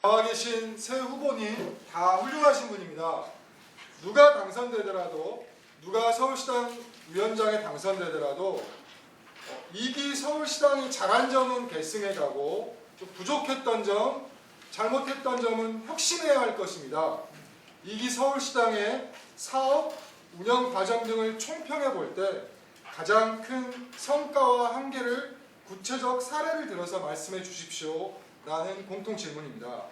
나와 계신 세 후보님 다 훌륭하신 분입니다. 누가 당선되더라도, 누가 서울시당 위원장에 당선되더라도 2기 서울시당이 잘한 점은 계승해 가고 좀 부족했던 점, 잘못했던 점은 혁신해야 할 것입니다. 2기 서울시당의 사업, 운영 과정 등을 총평해 볼 때 가장 큰 성과와 한계를 구체적 사례를 들어서 말씀해 주십시오 라는 공통 질문입니다.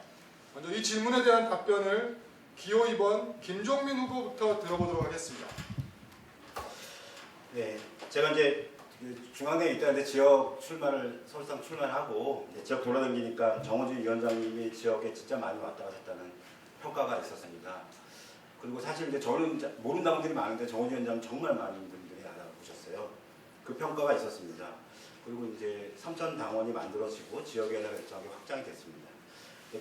먼저 이 질문에 대한 답변을 기호 2번 김종민 후보부터 들어보도록 하겠습니다. 네, 제가 이제 중앙대에 있다는데 지역 출마를 서울시당 출마하고 지역 돌아다니니까 정호진 위원장님이 지역에 진짜 많이 왔다 가셨다는 평가가 있었습니다. 그리고 사실 이제 저는 모른다는 분들이 많은데 정호진 위원장 정말 많은 분들이 알아보셨어요. 그 평가가 있었습니다. 그리고 이제 삼천 당원이 만들어지고 지역에 대한 결정이 확장이 됐습니다.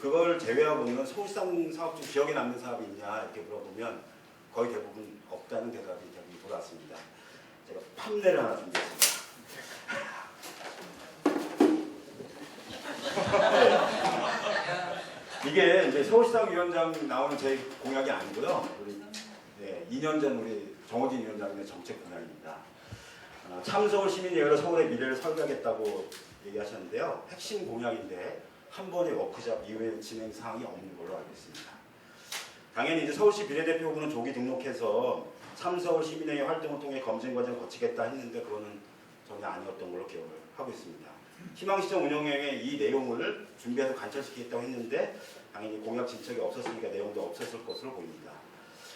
그걸 제외하고는 서울시당 사업 중 기억에 남는 사업이 있냐 이렇게 물어보면 거의 대부분 없다는 대답이 돌아왔습니다. 제가 판례를 하나 준비했습니다. 네. 이게 이제 서울시당 위원장 나오는 제 공약이 아니고요. 우리 2년 전 우리 정호진 위원장님의 정책 공약입니다. 참서울 시민예회로 서울의 미래를 설계하겠다고 얘기하셨는데요. 핵심 공약인데 한 번의 워크숍 이후에 진행 사항이 없는 걸로 알고 있습니다. 당연히 이제 서울시 비례대표 후보는 조기 등록해서 참서울 시민회의 활동을 통해 검증 과정을 거치겠다 했는데 그거는 전혀 아니었던 걸로 기억을 하고 있습니다. 희망시청 운영위원회에 이 내용을 준비해서 관철시키겠다고 했는데 당연히 공약 진척이 없었으니까 내용도 없었을 것으로 보입니다.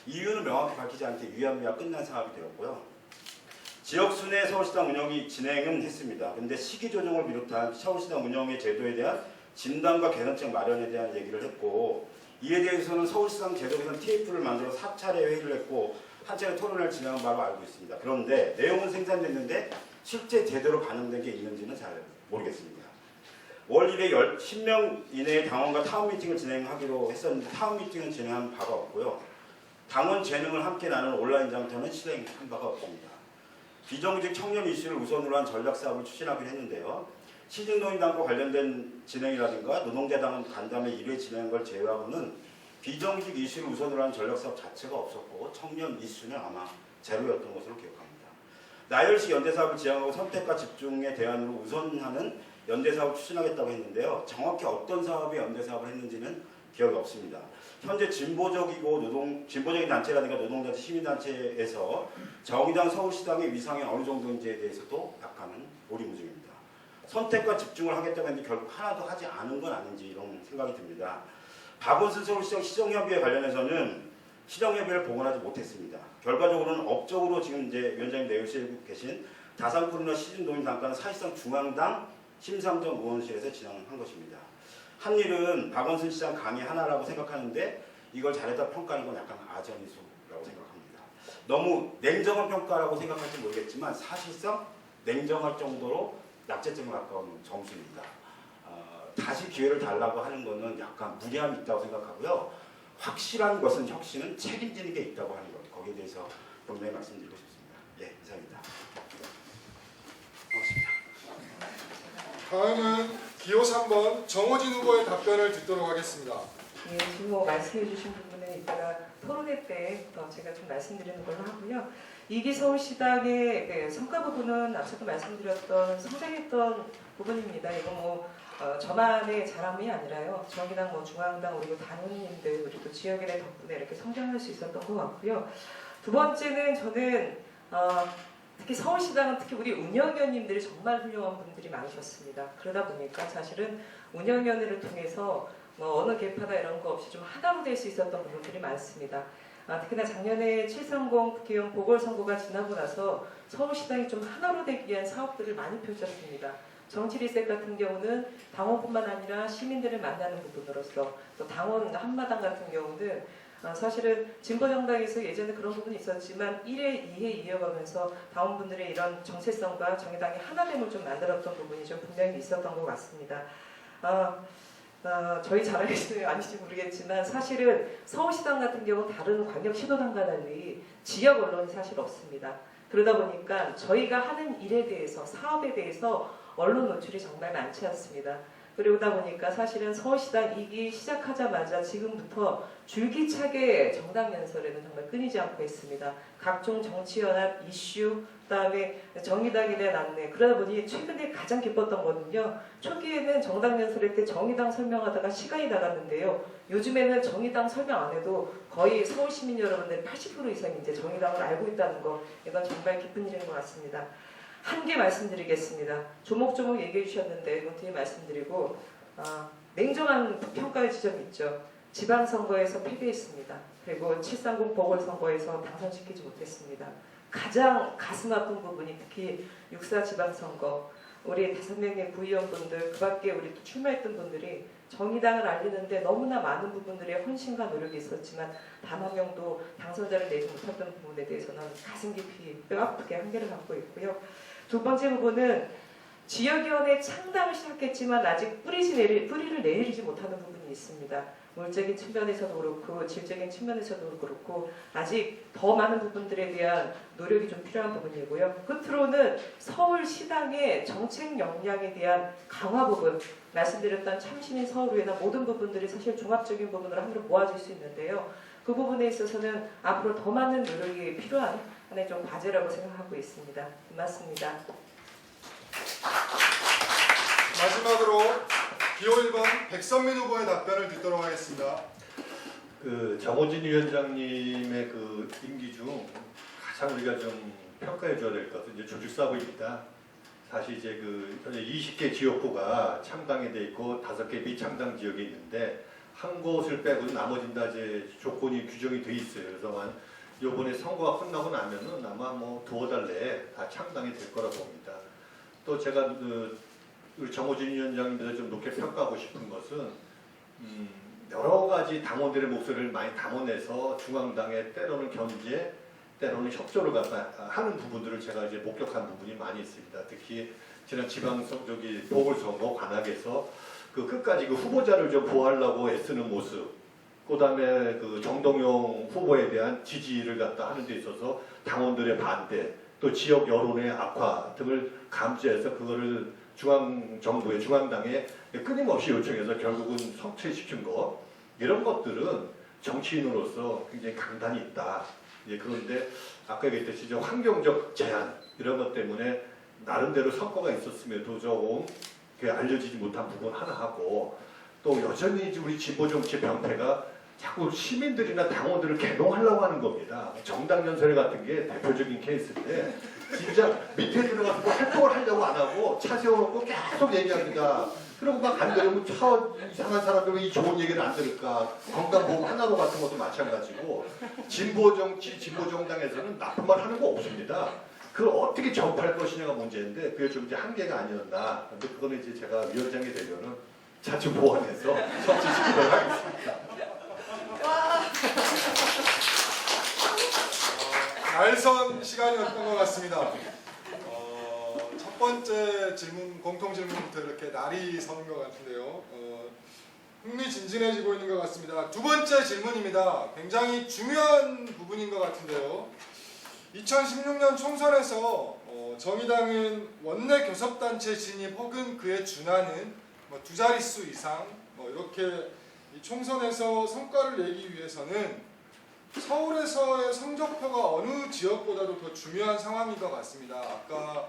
이유는 명확히 밝히지 않게 유야무야 끝난 사업이 되었고요. 지역 순회 서울시당 운영이 진행은 했습니다. 그런데 시기 조정을 비롯한 서울시당 운영의 제도에 대한 진단과 개선책 마련에 대한 얘기를 했고 이에 대해서는 서울시당 제도 개선 TF를 만들어 4차례 회의를 했고 한 차례 토론을 진행한 바로 알고 있습니다. 그런데 내용은 생산됐는데 실제 제대로 반영된 게 있는지는 잘 모르겠습니다. 월 1회 10명 이내의 당원과 타운 미팅을 진행하기로 했었는데 타운 미팅은 진행한 바가 없고요. 당원 재능을 함께 나누는 온라인 장터는 실행한 바가 없습니다. 비정규직 청년 이슈를 우선으로 한 전략사업을 추진하기로 했는데요. 시중노인당과 관련된 진행이라든가 노동자당은 간담회 1회 진행한 걸 제외하고는 비정규직 이슈를 우선으로 한 전략사업 자체가 없었고 청년 이슈는 아마 제로였던 것으로 기억합니다. 나열시 연대사업을 지향하고 선택과 집중의 대안으로 우선하는 연대사업을 추진하겠다고 했는데요. 정확히 어떤 사업이 연대사업을 했는지는 기억이 없습니다. 현재 진보적인 단체라든가 노동단체, 시민단체에서 정의당, 서울시당의 위상이 어느 정도인지에 대해서도 약간은 오리무중입니다. 선택과 집중을 하겠다고 했는데 결국 하나도 하지 않은 건 아닌지 이런 생각이 듭니다. 박원순 서울시장 시정협의회 관련해서는 시정협의회를 복원하지 못했습니다. 결과적으로는 업적으로 지금 이제 위원장님 내주시고 계신 다산코로나 시즌노인 단가는 사실상 중앙당 심상정 의원실에서 진행한 것입니다. 한 일은 박원순 시장 강의 하나라고 생각하는데 이걸 잘했다 평가하는 건 약간 아전이수라고 생각합니다. 너무 냉정한 평가라고 생각할지 모르겠지만 사실상 냉정할 정도로 낙제점에 가까운 점수입니다. 다시 기회를 달라고 하는 것은 약간 무리함이 있다고 생각하고요. 확실한 것은 혁신은 책임지는 게 있다고 하는 것. 거기에 대해서 분명히 말씀드리고 싶습니다. 예, 이상입니다. 고맙습니다. 다음은 기호 3번 정호진 후보의 답변을 듣도록 하겠습니다. 예, 지금 말씀해 주신 부분은 이따가 토론회 때 제가 좀 말씀드리는 걸로 하고요. 2기 서울시당의 성과 부분은 앞서도 말씀드렸던 성장했던 부분입니다. 이거 저만의 자랑이 아니라요. 정의당, 중앙당, 그리고 당원님들 그리고 지역의 덕분에 이렇게 성장할 수 있었던 것 같고요. 두 번째는 저는 특히 서울시당은 특히 우리 운영위원님들이 정말 훌륭한 분들이 많으셨습니다. 그러다 보니까 사실은 운영위원회를 통해서 어느 계파나 이런 거 없이 좀 하나로 될 수 있었던 부분들이 많습니다. 특히나 작년에 730 국회의원 보궐선거가 지나고 나서 서울시당이 좀 하나로 되기 위한 사업들을 많이 펼쳤습니다. 정치 리셋 같은 경우는 당원뿐만 아니라 시민들을 만나는 부분으로서 또 당원 한마당 같은 경우는 사실은 진보정당에서 예전에 그런 부분이 있었지만 1회, 2회 이어가면서 당원분들의 이런 정체성과 정의당의 하나됨을 좀 만들었던 부분이 좀 분명히 있었던 것 같습니다. 저희 자랑이 아닌지 모르겠지만 사실은 서울시당 같은 경우 다른 광역시도당과 달리 지역 언론이 사실 없습니다. 그러다 보니까 저희가 하는 일에 대해서 사업에 대해서 언론 노출이 정말 많지 않습니다. 그러다 보니까 사실은 서울시당 2기 시작하자마자 지금부터 줄기차게 정당 연설에는 정말 끊이지 않고 있습니다. 각종 정치연합 이슈, 그다음에 정의당에 대한 안내. 그러다 보니 최근에 가장 기뻤던 거는요. 초기에는 정당 연설할 때 정의당 설명하다가 시간이 나갔는데요. 요즘에는 정의당 설명 안 해도 거의 서울 시민 여러분들 80% 이상이 이제 정의당을 알고 있다는 거, 이건 정말 기쁜 일인 것 같습니다. 한 개 말씀드리겠습니다. 조목조목 얘기해 주셨는데 이건 뒤에 말씀드리고, 냉정한 평가의 지점이 있죠. 지방선거에서 패배했습니다. 그리고 730 보궐선거에서 당선시키지 못했습니다. 가장 가슴 아픈 부분이 특히 6.4 지방선거, 우리 5명의 구의원분들, 그 밖에 우리 또 출마했던 분들이 정의당을 알리는데 너무나 많은 부분들의 헌신과 노력이 있었지만 단 한 명도 당선자를 내지 못했던 부분에 대해서는 가슴 깊이 뼈아프게 한계를 갖고 있고요. 두 번째 부분은 지역위원회 창당을 시작했지만 아직 뿌리를 내리지 못하는 부분이 있습니다. 물적인 측면에서도 그렇고 질적인 측면에서도 그렇고 아직 더 많은 부분들에 대한 노력이 좀 필요한 부분이고요. 끝으로는 서울시당의 정책 역량에 대한 강화 부분, 말씀드렸던 참시민 서울의회나 모든 부분들이 사실 종합적인 부분으로 하나로 모아질 수 있는데요. 그 부분에 있어서는 앞으로 더 많은 노력이 필요한 하나의 좀 과제라고 생각하고 있습니다. 고맙습니다. 마지막으로 기호 1번 백선민 후보의 답변을 듣도록 하겠습니다. 정호진 위원장님의 임기 중 가장 우리가 좀 평가해 줘야 될 것은 이제 조직사업입니다. 사실 이제 현재 20개 지역구가 창당이 돼 있고 5개 비창당 지역이 있는데 한 곳을 빼고는 나머지는 다 이제 조건이 규정이 돼 있어요. 그래서 이번에 선거가 끝나고 나면은 아마 두어 달 내에 다 창당이 될 거라고 봅니다. 또 제가 우리 정호진 위원장님께서 좀 높게 평가하고 싶은 것은 여러 가지 당원들의 목소리를 많이 담아내서 중앙당에 때로는 견제, 때로는 협조를 하는 부분들을 제가 이제 목격한 부분이 많이 있습니다. 특히 지난 보궐선거 관악에서 끝까지 후보자를 좀 보호하려고 애쓰는 모습, 그다음에 정동영 후보에 대한 지지를 하는 데 있어서 당원들의 반대, 또 지역 여론의 악화 등을 감지해서 그거를 중앙정부의 중앙당에 끊임없이 요청해서 결국은 성취시킨 것, 이런 것들은 정치인으로서 굉장히 강단이 있다. 그런데 아까 얘기했듯이 환경적 제한 이런 것 때문에 나름대로 성과가 있었음에도 조금 알려지지 못한 부분 하나 하고, 또 여전히 우리 진보 정치 병폐가 자꾸 시민들이나 당원들을 개동하려고 하는 겁니다. 정당 연설 같은 게 대표적인 케이스인데 진짜 밑에 들어가서 활동을 하려고 안 하고 차 세워놓고 계속 얘기합니다. 그리고 막 안 들으면 이상한 사람들은 이 좋은 얘기를 안 들을까. 건강보험 하나로 같은 것도 마찬가지고 진보 정치, 진보 정당에서는 나쁜 말 하는 거 없습니다. 그걸 어떻게 접할 것이냐가 문제인데 그게 좀 이제 한계가 아니었나. 근데 그거는 이제 제가 위원장이 되면은 자주 보완해서 성취시키도록 하겠습니다. 날선 시간이었던 것 같습니다. 첫 번째 질문, 공통 질문부터 이렇게 날이 서는 것 같은데요. 흥미진진해지고 있는 것 같습니다. 두 번째 질문입니다. 굉장히 중요한 부분인 것 같은데요. 2016년 총선에서 정의당은 원내 교섭단체 진입 혹은 그에 준하는 두 자릿수 이상 이렇게 이 총선에서 성과를 내기 위해서는 서울에서의 성적표가 어느 지역보다도 더 중요한 상황인 것 같습니다. 아까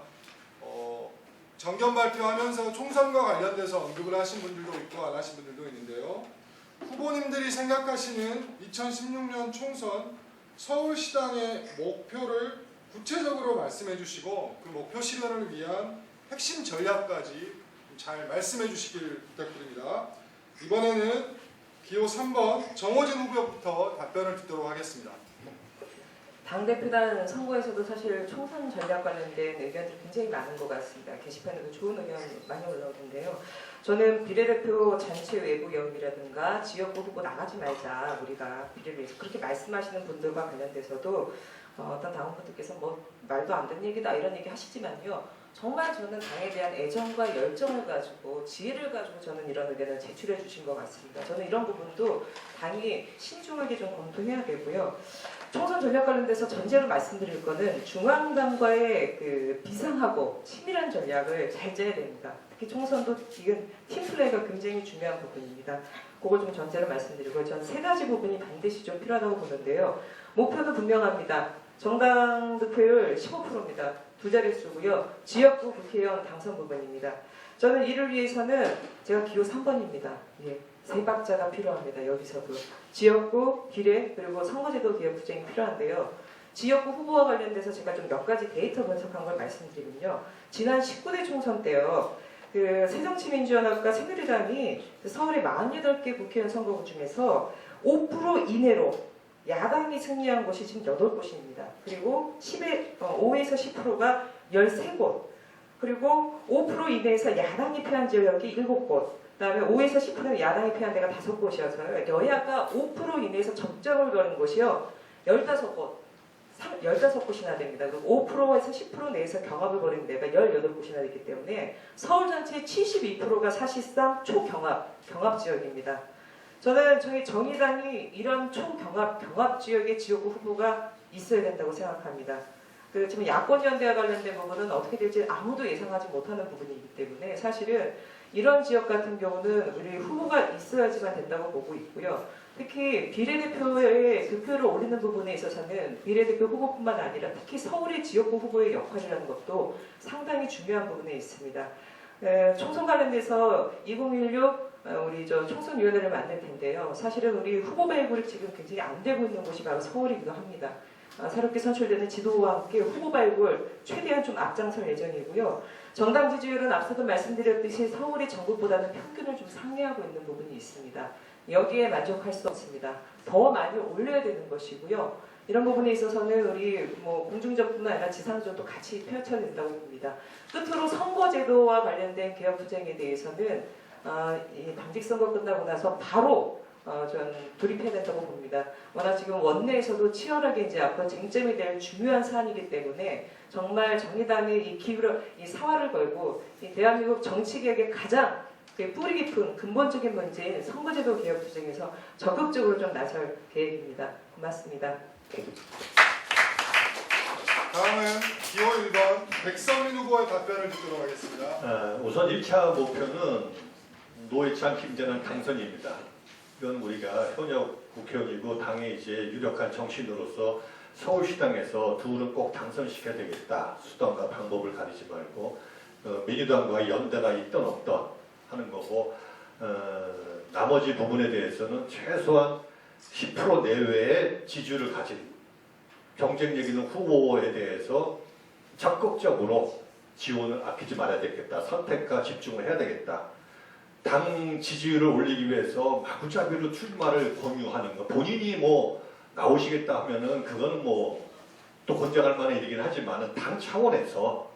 정견 발표하면서 총선과 관련돼서 언급을 하신 분들도 있고 안 하신 분들도 있는데요. 후보님들이 생각하시는 2016년 총선 서울시당의 목표를 구체적으로 말씀해 주시고 그 목표 실현을 위한 핵심 전략까지 잘 말씀해 주시길 부탁드립니다. 이번에는 기호 3번 정호진 후보부터 답변을 듣도록 하겠습니다. 당대표단 선거에서도 사실 총선 전략 관련된 의견들이 굉장히 많은 것 같습니다. 게시판에도 좋은 의견 많이 올라오는데요. 저는 비례대표 잔치 외부 영입이라든가 지역구 후보 나가지 말자, 우리가 비례를 위해서 그렇게 말씀하시는 분들과 관련돼서도 어떤 당원분들께서 말도 안 되는 얘기다 이런 얘기 하시지만요. 정말 저는 당에 대한 애정과 열정을 가지고 지혜를 가지고 저는 이런 의견을 제출해 주신 것 같습니다. 저는 이런 부분도 당이 신중하게 좀 검토해야 되고요. 총선 전략 관련돼서 전제로 말씀드릴 거는 중앙당과의 그 비상하고 치밀한 전략을 잘 짜야 됩니다. 특히 총선도 이건 팀플레이가 굉장히 중요한 부분입니다. 그걸 좀 전제로 말씀드리고 전 세 가지 부분이 반드시 좀 필요하다고 보는데요. 목표는 분명합니다. 정당 득표율 15%입니다. 두 자릿수고요. 지역구 국회의원 당선 부분입니다. 저는 이를 위해서는 제가 기호 3번입니다. 예, 세 박자가 필요합니다. 여기서도 지역구, 비례, 그리고 선거제도 개혁 투쟁이 필요한데요. 지역구 후보와 관련돼서 제가 좀 몇 가지 데이터 분석한 걸 말씀드리면요. 지난 19대 총선 때요. 그 새정치민주연합과 새누리당이 서울의 48개 국회의원 선거구 중에서 5% 이내로 야당이 승리한 곳이 지금 8곳입니다. 그리고 5에서 10%가 13곳, 그리고 5% 이내에서 야당이 패한 지역이 7곳, 그다음에 5에서 10%는 야당이 패한 데가 5곳이어서요. 여야가 5% 이내에서 접점을 거는 곳이요. 15곳이나 됩니다. 그리고 5%에서 10% 내에서 경합을 벌이는 데가 18곳이나 되기 때문에 서울 전체의 72%가 사실상 경합 지역입니다. 저는 저희 정의당이 이런 경합 지역의 지역구 후보가 있어야 된다고 생각합니다. 그 지금 야권 연대와 관련된 부분은 어떻게 될지 아무도 예상하지 못하는 부분이기 때문에 사실은 이런 지역 같은 경우는 우리 후보가 있어야지만 된다고 보고 있고요. 특히 비례대표의 득표를 올리는 부분에 있어서는 비례대표 후보뿐만 아니라 특히 서울의 지역구 후보의 역할이라는 것도 상당히 중요한 부분에 있습니다. 총선 관련돼서 2016 우리 총선위원회를 만들 텐데요. 사실은 우리 후보 발굴이 지금 굉장히 안 되고 있는 곳이 바로 서울이기도 합니다. 새롭게 선출되는 지도와 함께 후보 발굴 최대한 좀 앞장설 예정이고요. 정당 지지율은 앞서도 말씀드렸듯이 서울이 전국보다는 평균을 좀 상회하고 있는 부분이 있습니다. 여기에 만족할 수 없습니다. 더 많이 올려야 되는 것이고요. 이런 부분에 있어서는 우리 공중전뿐만 아니라 지상전도 같이 펼쳐야 된다고 봅니다. 끝으로 선거제도와 관련된 개혁 투쟁에 대해서는 이 당직선거 끝나고 나서 바로 전 돌입해야 된다고 봅니다. 워낙 지금 원내에서도 치열하게 이제 앞으로 쟁점이 될 중요한 사안이기 때문에 정말 정의당이 이 사활을 걸고 이 대한민국 정치개혁의 가장 뿌리 깊은 근본적인 문제인 선거제도 개혁 투쟁에서 적극적으로 좀 나설 계획입니다. 고맙습니다. 다음은 기호 1번 백성민 후보의 답변을 듣도록 하겠습니다. 우선 1차 목표는 노회찬, 김재남 당선입니다. 이건 우리가 현역 국회의원이고 당의 이제 유력한 정치인으로서 서울시당에서 둘은 꼭 당선시켜야 되겠다. 수단과 방법을 가리지 말고 민주당과 연대가 있던 없던 하는 거고 나머지 부분에 대해서는 최소한 10% 내외의 지지율을 가진 경쟁력 있는 후보에 대해서 적극적으로 지원을 아끼지 말아야 되겠다. 선택과 집중을 해야 되겠다. 당 지지율을 올리기 위해서 마구잡이로 출마를 권유하는 거. 본인이 나오시겠다 하면은 그거는 또 권장할 만한 일이긴 하지만은 당 차원에서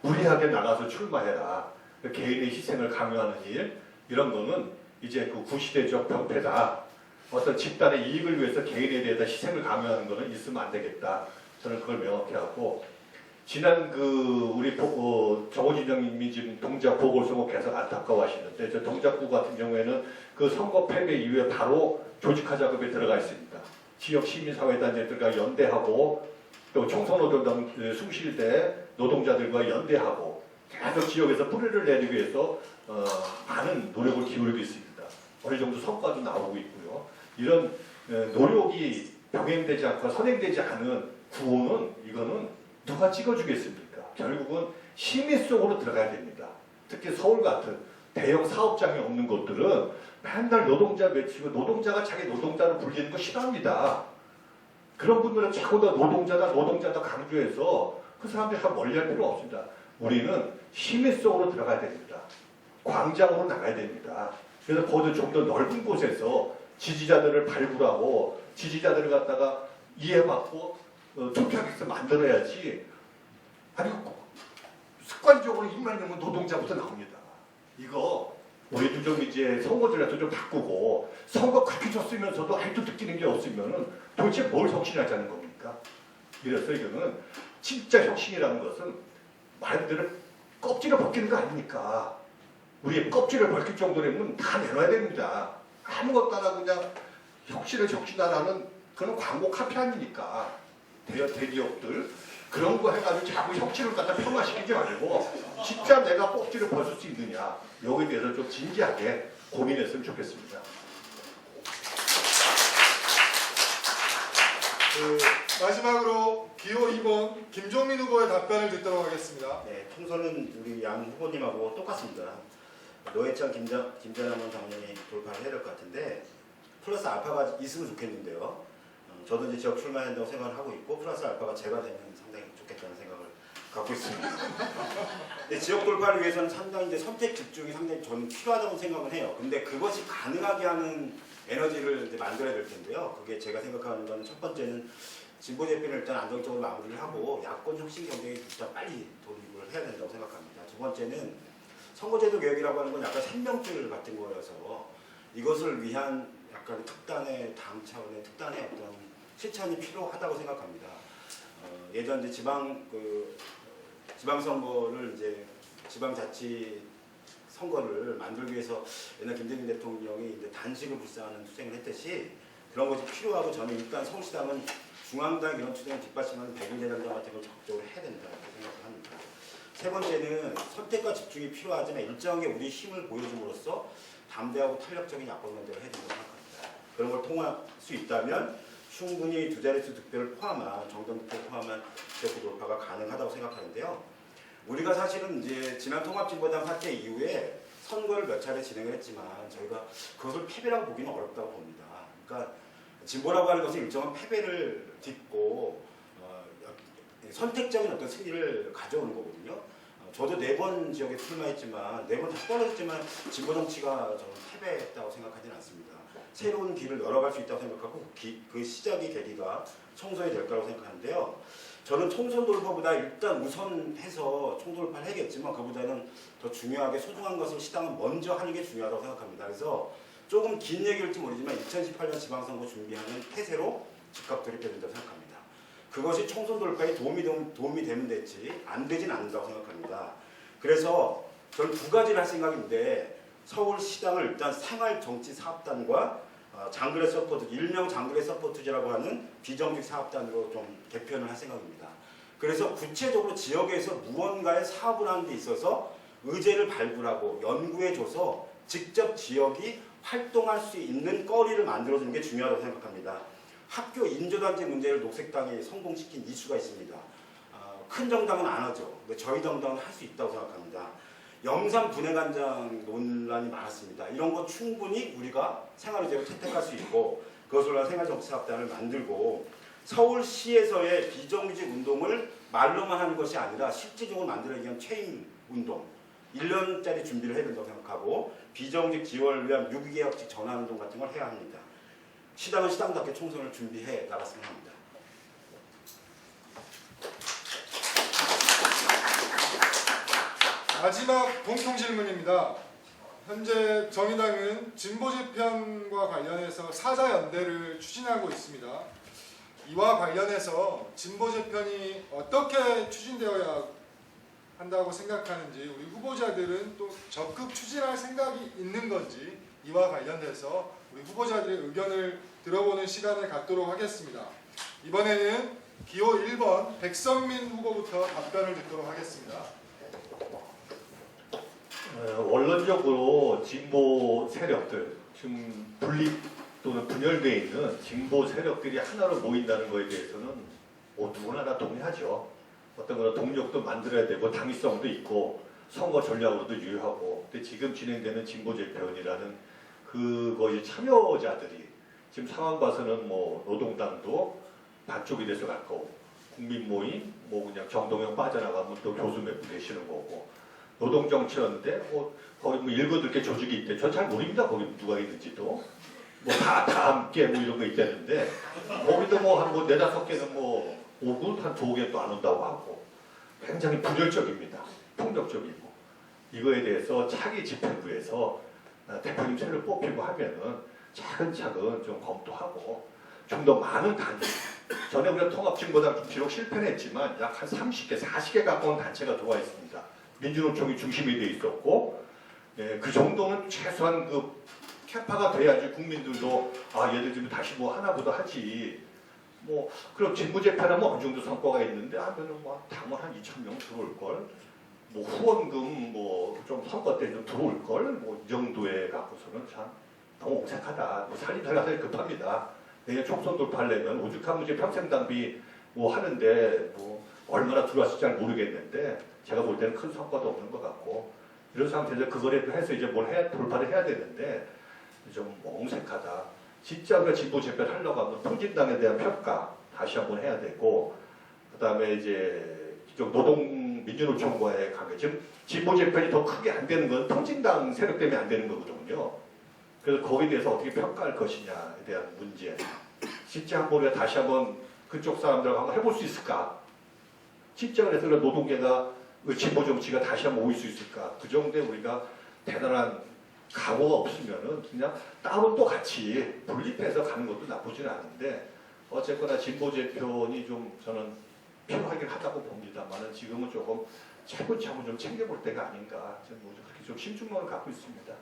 무리하게 나가서 출마해라. 개인의 희생을 강요하는 일, 이런 거는 이제 그 구시대적 병폐다. 어떤 집단의 이익을 위해서 개인에 대해서 희생을 강요하는 거는 있으면 안 되겠다. 저는 그걸 명확히 하고, 지난 우리 정호진 형님이 지금 동작 보궐선거 계속 안타까워하시는데, 저 동작구 같은 경우에는 그 선거 패배 이후에 바로 조직화 작업에 들어가 있습니다. 지역 시민사회단체들과 연대하고 또 청소노동당 숭실대 노동자들과 연대하고 계속 지역에서 뿌리를 내리기 위해서 많은 노력을 기울이고 있습니다. 어느 정도 성과도 나오고 있고요. 이런 노력이 병행되지 않고 선행되지 않은 구호는 이거는 누가 찍어주겠습니까? 결국은 시민 속으로 들어가야 됩니다. 특히 서울 같은 대형 사업장이 없는 곳들은 맨날 노동자 외치고 노동자가 자기 노동자를 불리는 거 싫어합니다. 그런 분들은 자꾸 더 노동자다 강조해서 그 사람들이 다 멀리할 필요 없습니다. 우리는 시민 속으로 들어가야 됩니다. 광장으로 나가야 됩니다. 그래서 거기서 좀 더 넓은 곳에서 지지자들을 발굴하고 지지자들을 갖다가 이해받고 투표하게끔 만들어야지. 아니 습관적으로 입만 열면 노동자부터 나옵니다. 이거 우리도 좀 이제 선거제도도 좀 바꾸고 선거 그렇게 줬으면서도 아직도 느끼는 게 없으면은 도대체 뭘 혁신하자는 겁니까? 이래서 이거는 진짜 혁신이라는 것은 말 그대로 껍질을 벗기는 거 아닙니까? 우리 껍질을 벗길 정도라면 다 내놔야 됩니다. 아무것도 안 하고 그냥 혁신을 혁신하라는 그런 광고 카피 아닙니까? 대기업들 그런 거 해가지고 자꾸 혁신을 갖다 폄하시키지 말고 진짜 내가 껍질을 벗을 수 있느냐 여기에 대해서 좀 진지하게 고민했으면 좋겠습니다. 마지막으로 기호 2번 김종민 후보의 답변을 듣도록 하겠습니다. 네, 총선은 우리 양 후보님하고 똑같습니다. 노회찬, 김전환은 당연히 돌파를 해야 될 것 같은데 플러스 알파가 있으면 좋겠는데요. 저도 이제 지역 출마한다고 생각을 하고 있고 플러스 알파가 제가 되면 상당히 좋겠다는 생각을 갖고 있습니다. 근데 지역 돌파를 위해서는 상당히 이제 선택 집중이 상당히 저는 필요하다고 생각을 해요. 근데 그것이 가능하게 하는 에너지를 이제 만들어야 될 텐데요. 그게 제가 생각하는 건 첫 번째는 진보 재편을 일단 안정적으로 마무리를 하고 야권 혁신 경쟁에 일단 빨리 돌입을 해야 된다고 생각합니다. 두 번째는 선거제도 개혁이라고 하는 건 약간 생명줄 같은 거여서 이것을 위한 약간 특단의 당 차원의 특단의 어떤 실천이 필요하다고 생각합니다. 예전 이제 지방선거를 이제 지방자치 선거를 만들기 위해서 옛날 김대중 대통령이 이제 단식을 불사하는 투쟁을 했듯이 그런 것이 필요하고 저는 일단 서울시당은 중앙당 이런 투쟁을 뒷받침하는 백일대장정 같은 걸 적극적으로 해야 된다 이렇게 생각을 합니다. 세 번째는 선택과 집중이 필요하지만 일정하게 우리 힘을 보여줌으로써 담대하고 탄력적인 야권 연대를 해야 된다고 생각합니다. 그런 걸 통할 수 있다면 충분히 두 자릿수 득표를 포함한 정당 득표 포함한 지역구 돌파가 가능하다고 생각하는데요. 우리가 사실은 이제 지난 통합진보당 사태 이후에 선거를 몇 차례 진행을 했지만 저희가 그것을 패배라고 보기는 어렵다고 봅니다. 그러니까 진보라고 하는 것은 일정한 패배를 딛고 선택적인 어떤 승리를 가져오는 거거든요. 저도 4번 지역에 출마했지만 4번 다 떨어졌지만 진보 정치가 저는 패배했다고 생각하지는 않습니다. 새로운 길을 열어갈 수 있다고 생각하고 그 시작의 계기가 총선이 될 거라고 생각하는데요. 저는 총선 돌파보다 일단 우선해서 총돌파를 해야겠지만 그보다는 더 중요하게 소중한 것을 시당은 먼저 하는 게 중요하다고 생각합니다. 그래서 조금 긴 얘기일지 모르지만 2018년 지방선거 준비하는 태세로 즉각 돌입해야 된다고 생각합니다. 그것이 총선 돌파에 도움이 되면 됐지 안 되진 않는다고 생각합니다. 그래서 저는 두 가지를 할 생각인데 서울시당을 일단 생활정치사업단과 장그래 서포트, 일명 장그래 서포트제라고 하는 비정규직 사업단으로 좀 개편을 할 생각입니다. 그래서 구체적으로 지역에서 무언가의 사업을 하는 데 있어서 의제를 발굴하고 연구해줘서 직접 지역이 활동할 수 있는 거리를 만들어주는 게 중요하다고 생각합니다. 학교 인조단지 문제를 녹색당이 성공시킨 이슈가 있습니다. 큰 정당은 안 하죠. 근데 저희 정당은 할 수 있다고 생각합니다. 영상 분해간장 논란이 많았습니다. 이런 거 충분히 우리가 생활의제로 채택할 수 있고 그것을 위한 생활정치사업단을 만들고 서울시에서의 비정규직 운동을 말로만 하는 것이 아니라 실질적으로 만들기 위한 체임 운동 1년짜리 준비를 해야 된다고 생각하고 비정규직 지원을 위한 유기계약직 전환운동 같은 걸 해야 합니다. 시당은 시당답게 총선을 준비해 나갔으면 합니다. 마지막 공통 질문입니다. 현재 정의당은 진보재편과 관련해서 사자연대를 추진하고 있습니다. 이와 관련해서 진보재편이 어떻게 추진되어야 한다고 생각하는지 우리 후보자들은 또 적극 추진할 생각이 있는 건지 이와 관련돼서 우리 후보자들의 의견을 들어보는 시간을 갖도록 하겠습니다. 이번에는 기호 1번 백선민 후보부터 답변을 듣도록 하겠습니다. 원론적으로 진보 세력들, 지금 분립 또는 분열되어 있는 진보 세력들이 하나로 모인다는 것에 대해서는 누구나 다 동의하죠. 어떤 그런 동력도 만들어야 되고 당위성도 있고 선거 전략으로도 유효하고 근데 지금 진행되는 진보재편이라는 그것이 참여자들이 지금 상황 봐서는 뭐 노동당도 반쪽이 돼서 가까워 국민모임 뭐 그냥 정동영 빠져나가면 또 교수 몇 분 되시는 거고 노동정치였는데 거기 뭐 읽어둘 게 조직이 있대. 전 잘 모릅니다. 거기 누가 있는지도. 뭐 다 함께 뭐 이런 거 있다는데 거기도 뭐 한 뭐 4-5개는 뭐 오고 한 2개 또 안 온다고 하고 굉장히 분열적입니다. 폭력적이고 이거에 대해서 차기 집행부에서 대표님 새로 뽑히고 하면은 차근차근 좀 검토하고 좀 더 많은 단체 전에 우리가 통합진보당 비록 실패는 했지만 약 한 30개, 40개 가까운 단체가 들어와 있습니다. 민주노총이 중심이 돼 있었고, 예, 그 정도는 최소한 그 캐파가 돼야지 국민들도 얘들 좀 다시 뭐 하나보다 하지. 뭐 그럼 직무재편하면 어느 정도 성과가 있는데 하면은 뭐 당원 한 2,000명 들어올 걸. 뭐 후원금 뭐 좀 선거 때 좀 들어올 걸. 뭐 이 정도에 갖고서는 참 너무 어색하다. 뭐 살림 살아서 급합니다. 내년 총선 돌파하려면 오죽하면 이제 평생 당비 뭐 하는데 뭐 얼마나 들어왔을지 잘 모르겠는데 제가 볼 때는 큰 성과도 없는 것 같고 이런 상태에서 그거를 해서 이제 뭘 돌파를 해야 되는데 좀 어색하다. 진짜 우리가 진보 재편하려고 하면 통진당에 대한 평가 다시 한번 해야 되고 그다음에 이제 좀 노동 민주노총과의 관계 지금 진보 재편이 더 크게 안 되는 건 통진당 세력 때문에 안 되는 거거든요. 그래서 거기에 대해서 어떻게 평가할 것이냐에 대한 문제. 진짜 한번 우리가 다시 한번 그쪽 사람들하고 한번 해볼 수 있을까? 진짜 그래서 노동계가 진보 정치가 다시 한번 모일 수 있을까? 그 정도에 우리가 대단한 각오가 없으면은 그냥 따로 또 같이 분립해서 가는 것도 나쁘지는 않은데 어쨌거나 진보 재편이 좀 저는 필요하긴 하다고 봅니다만은 지금은 조금 차근차근 좀 챙겨볼 때가 아닌가 저는 뭐 그렇게 좀 심중론을 갖고 있습니다.